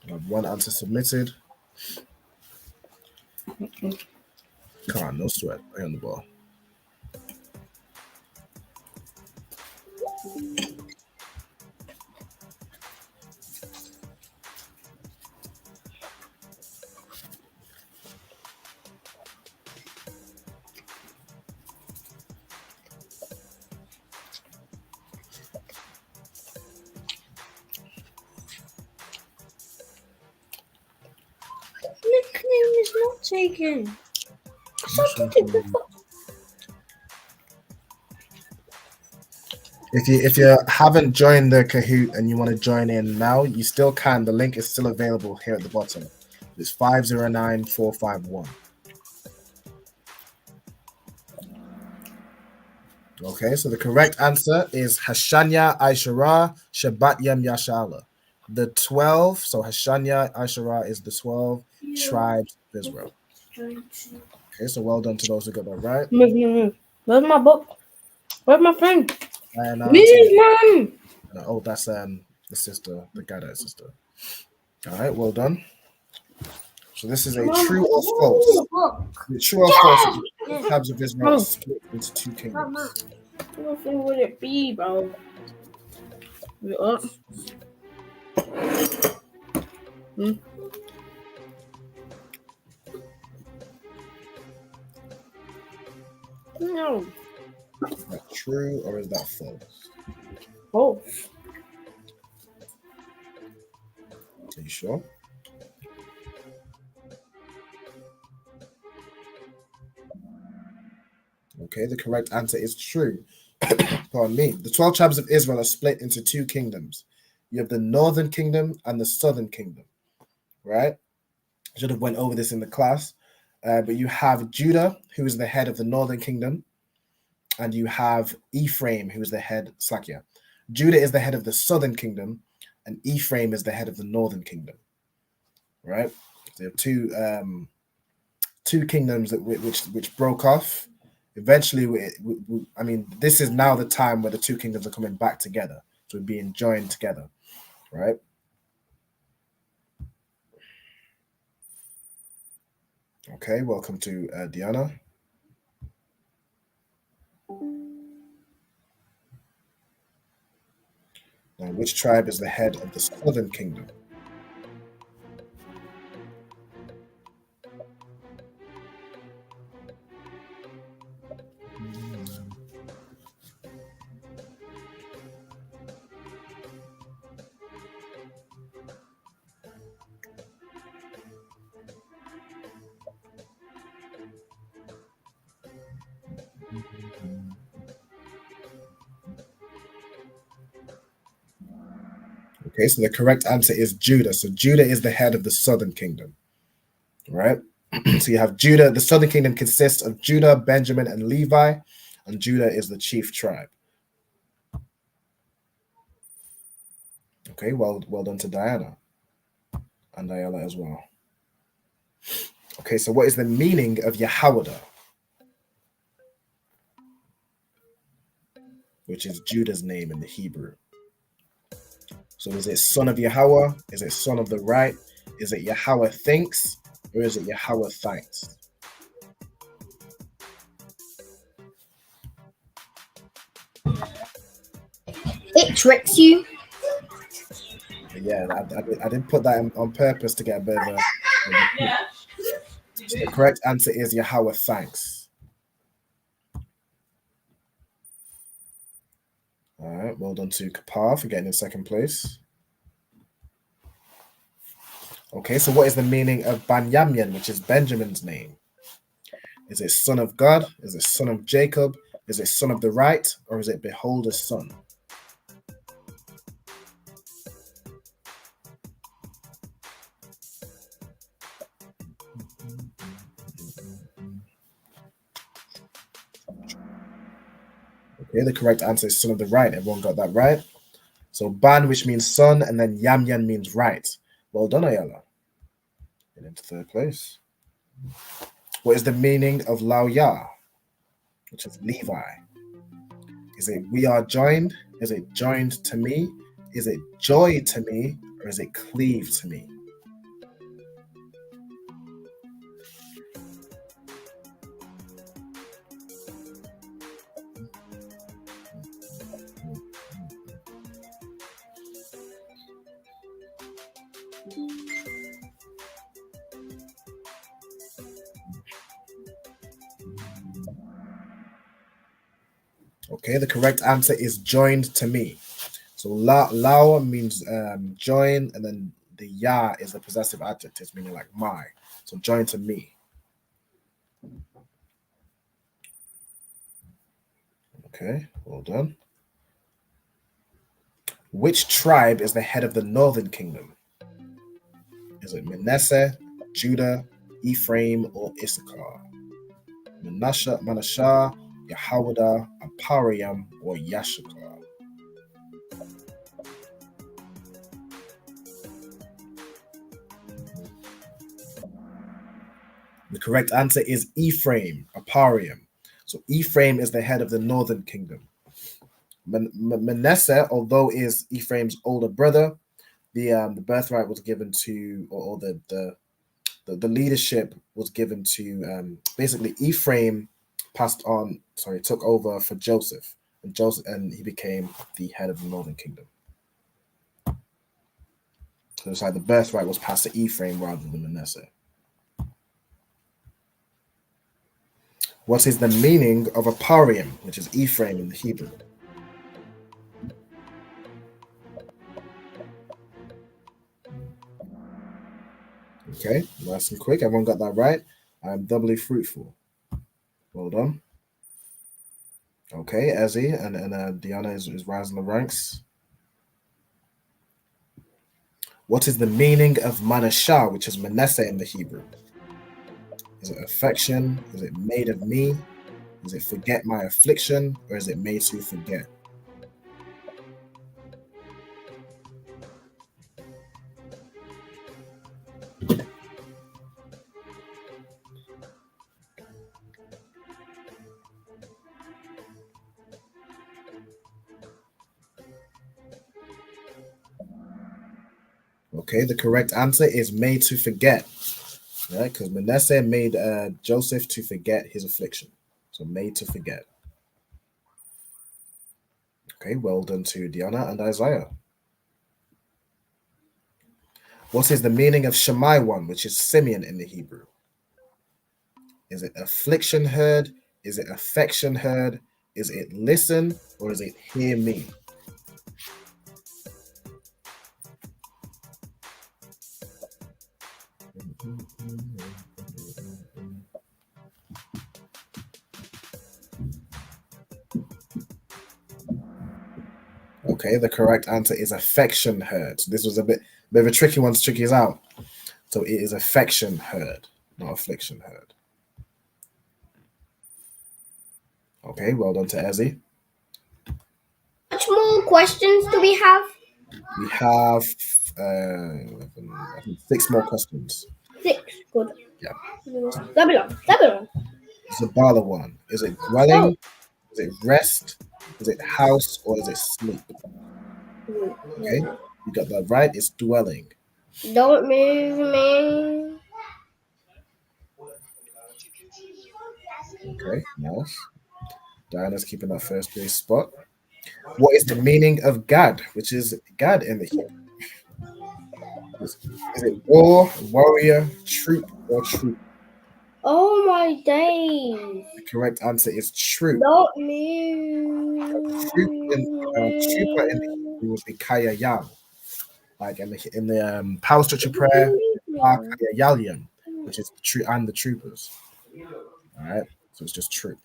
I have one answer submitted. Come on, no sweat. I on the ball. Nickname is not taken. If you haven't joined the Kahoot and you want to join in now, you still can. The link is still available here at the bottom. It's 509451. Okay, so the correct answer is Hashanya Aishara Shabbat Yem Yashala. The 12, so Hashanya Aishara is the 12 tribes of Israel. Okay, so well done to those who got that right. Move. Where's my book? Where's my friend? And Move, man! oh, that's the sister, the Qadash sister. All right, well done. So this is a true or false. True or false? The tribes of Israel are split into two kingdoms. What would it be, bro? What? No. Is that true or is that false? False. Are you sure? Okay, the correct answer is true. Pardon me. The 12 tribes of Israel are split into two kingdoms. You have the northern kingdom and the southern kingdom, right? I should have went over this in the class, but you have Judah, who is the head of the northern kingdom, and you have Ephraim, who is the head, Slakia. Judah is the head of the southern kingdom, and Ephraim is the head of the northern kingdom, right? So you have two kingdoms that which broke off. Eventually, I mean, this is now the time where the two kingdoms are coming back together, so we're being joined together, right? Okay, welcome to Diana. Now, which tribe is the head of the southern kingdom? Okay, so the correct answer is Judah. So Judah is the head of the southern kingdom, right? So you have Judah. The southern kingdom consists of Judah, Benjamin, and Levi, and Judah is the chief tribe. Okay, well done to Diana and Ayala as well. Okay, so what is the meaning of Yahawada? Which is Judah's name in the Hebrew. So is it son of Yahweh? Is it son of the right? Is it Yahweh thinks? Or is it Yahweh thanks? It tricks you. Yeah, I didn't put that on purpose to get a bit of a... So the correct answer is Yahweh thanks. All right, well done to Kapar for getting in second place. Okay, so what is the meaning of Banyamyan, which is Benjamin's name? Is it son of God? Is it son of Jacob? Is it son of the right? Or is it beholder's son? Okay, the correct answer is son of the right. Everyone got that right. So Ban, which means son, and then Yamyan means right. Well done, Ayala. Get into third place. What is the meaning of Laoya, which is Levi? Is it we are joined? Is it joined to me? Is it joy to me? Or is it cleave to me? Okay, the correct answer is joined to me. So lao means join, and then the ya is the possessive adjective, meaning like my. So join to me. Okay, well done. Which tribe is the head of the northern kingdom? Is it Manasseh, Judah, Ephraim, or Issachar? Manasseh, Yahawada, Apariam, or Yashakar? The correct answer is Ephraim, Apariam. So Ephraim is the head of the northern kingdom. Manasseh, although is Ephraim's older brother, the birthright was given to, or the leadership was given to, basically Ephraim took over for Joseph, and he became the head of the northern kingdom. So it's like the birthright was passed to Ephraim rather than Manasseh. What is the meaning of Apariam, which is Ephraim in the Hebrew? Okay, nice and quick. Everyone got that right. I'm doubly fruitful. Well done. Okay, Ezzy and Diana is rising the ranks. What is the meaning of Manasseh, which is Manasseh in the Hebrew? Is it affection? Is it made of me? Is it forget my affliction? Or is it made to forget? Okay, the correct answer is made to forget. Right, because Manasseh made Joseph to forget his affliction. So made to forget. Okay, well done to Diana and Isaiah. What is the meaning of Shammai 1, which is Simeon in the Hebrew? Is it affliction heard? Is it affection heard? Is it listen? Or is it hear me? Okay, the correct answer is affection heard. So this was a bit of a tricky one to tricky us out. So it is affection heard, not affliction heard. Okay, well done to Ezzy. How much more questions do we have? We have I think 6 more questions. 6. Good. Yeah. Zabulon. It's the Bala one. Is it dwelling? Is it rest? Is it house? Or is it sleep? Okay, you got that right. It's dwelling. Don't move me. Okay, nice. Diana's keeping that first place spot. What is the meaning of Gad, which is Gad in the Hebrew? Is it war, warrior, troop, or troop? Oh my days. The correct answer is troop. Don't move. Trooper in the Hebrew would be Kaya Yal. Like in the power structure prayer, Kaya Yalyam, which is the troop and the troopers. All right, so it's just troop.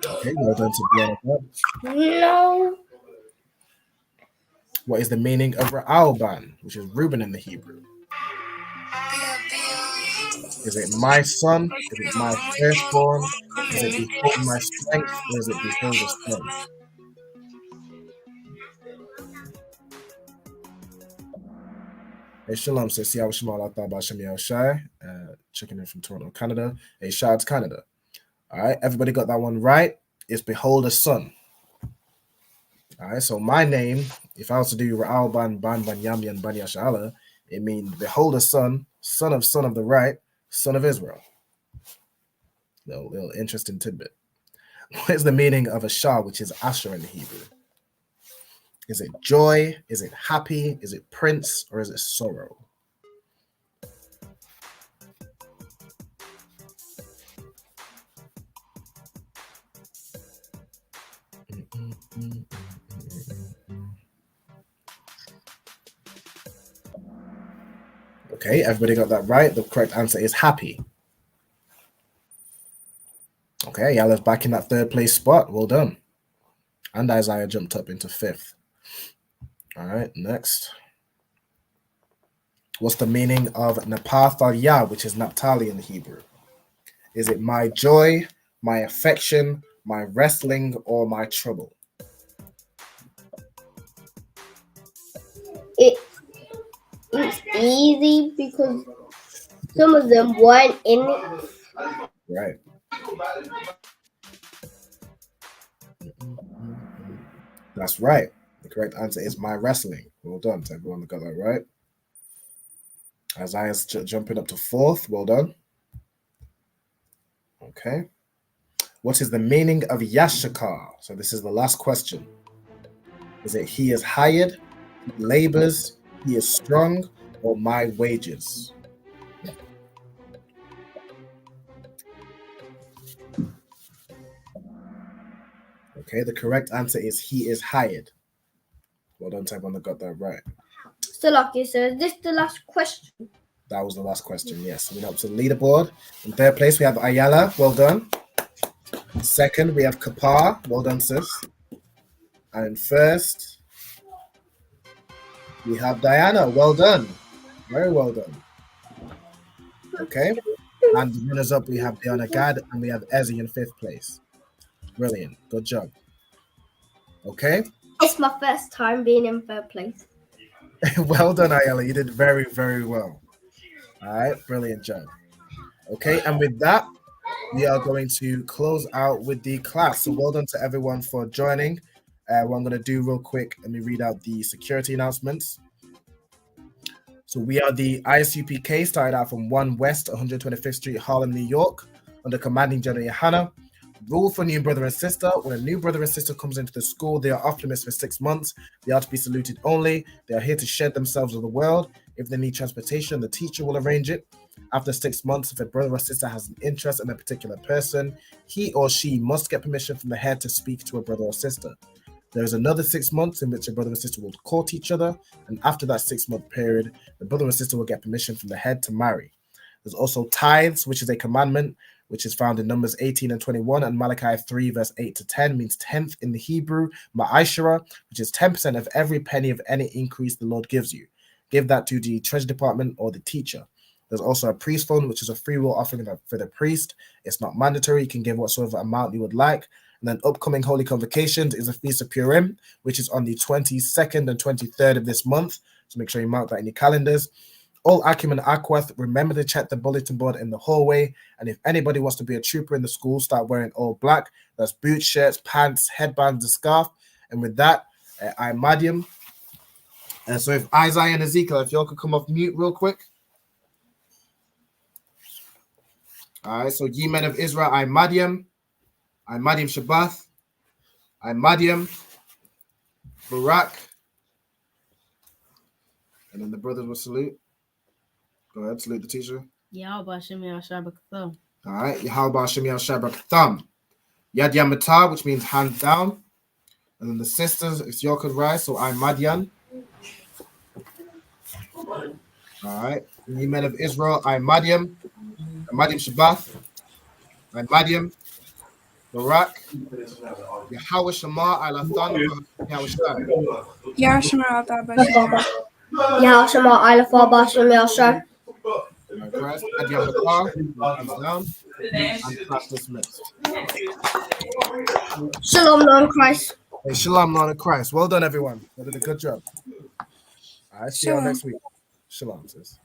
Okay, well done to Brianna. No. What is the meaning of Ra'alban, which is Reuben in the Hebrew? Is it my son? Is it my firstborn? Is it behold my strength? Or is it behold the son? Hey, Shalom says, see how Shema Latha Shem Shai, checking in from Toronto, Canada. Hey, shout out to Canada. All right, everybody got that one right. It's behold the son. All right, so my name, if I was to do Ra'al Ban Yamyan Ban Yashala, it means behold the son of the right, son of Israel. Little interesting tidbit. What is the meaning of a Shah, which is Asher in the Hebrew? Is it joy? Is it happy? Is it prince? Or is it sorrow? Okay, everybody got that right. The correct answer is happy. Okay, Yala's back in that third place spot. Well done. And Isaiah jumped up into 5th. All right, next. What's the meaning of Napathaliah, which is Naphtali in the Hebrew? Is it my joy, my affection, my wrestling, or my trouble? It's easy because some of them weren't in it. Right. That's right. The correct answer is my wrestling. Well done to everyone that got that right. Isaiah's jumping up to 4th. Well done. Okay. What is the meaning of Yashakar? So this is the last question. Is it he is hired, he labors, he is strong, or my wages? Okay, the correct answer is he is hired. Well done to everyone that got that right. Salaki says, is this the last question? That was the last question, yes. We're up to the leaderboard. In 3rd place, we have Ayala. Well done. 2nd, we have Kapar. Well done, sis. And in 1st, we have Diana. Well done. Very well done. Okay. And the runners up, we have Diana Gad and we have Ezzy in 5th place. Brilliant. Good job. Okay. It's my first time being in 3rd place. Well done, Ayala. You did very, very well. All right. Brilliant job. Okay. And with that, we are going to close out with the class. So well done to everyone for joining. What I'm going to do real quick, let me read out the security announcements. So we are the I.S.U.P.K, started out from 1 West 125th Street, Harlem, New York, under commanding General YAHANNA. Rule for new brother and sister. When a new brother and sister comes into the school, they are off limits for 6 months. They are to be saluted only. They are here to shed themselves with the world. If they need transportation, the teacher will arrange it. After 6 months, if a brother or sister has an interest in a particular person, he or she must get permission from the head to speak to a brother or sister. There is another 6 months in which a brother and sister will court each other, and after that 6-month period, the brother and sister will get permission from the head to marry. There's also tithes, which is a commandment, which is found in Numbers 18 and 21, and Malachi 3, verse 8 to 10, means 10th in the Hebrew, ma'ashara, which is 10% of every penny of any increase the Lord gives you. Give that to the treasury department or the teacher. There's also a priest fund, which is a free will offering for the priest. It's not mandatory. You can give whatsoever amount you would like. And then upcoming Holy Convocations is a Feast of Purim, which is on the 22nd and 23rd of this month. So make sure you mark that in your calendars. all Akim and Aquath, remember to check the bulletin board in the hallway. And if anybody wants to be a trooper in the school, start wearing all black. That's boots, shirts, pants, headbands, and scarf. And with that, I'm Madiam. And so if Isaiah and Ezekiel, if y'all could come off mute real quick. All right, so ye men of Israel, I'm Madiam Shabbath, I'm Madiam, Barak, and then the brothers will salute. Go ahead, salute the teacher. Yahweh Shem Yahshua B'Katham. All right, Yahweh Shem Yahshua B'Katham. Yad Yamata, which means hands down. And then the sisters, if y'all could rise, so I'm Madian. All right, ye men of Israel, I'm Madiam Shabbath, I'm Madiam, Barak, Yahweh Shema, Alathan, Yahweh Yahshua Bashim. Yahshua Alpha Bashim Yahshua. Christ, Yad Yamata, hands down, and class dismissed. Shalom, Lord Christ. Hey, Shalom, Lord of Christ. Well done, everyone. You did a good job. All right, see you all next week. Shalom, sis.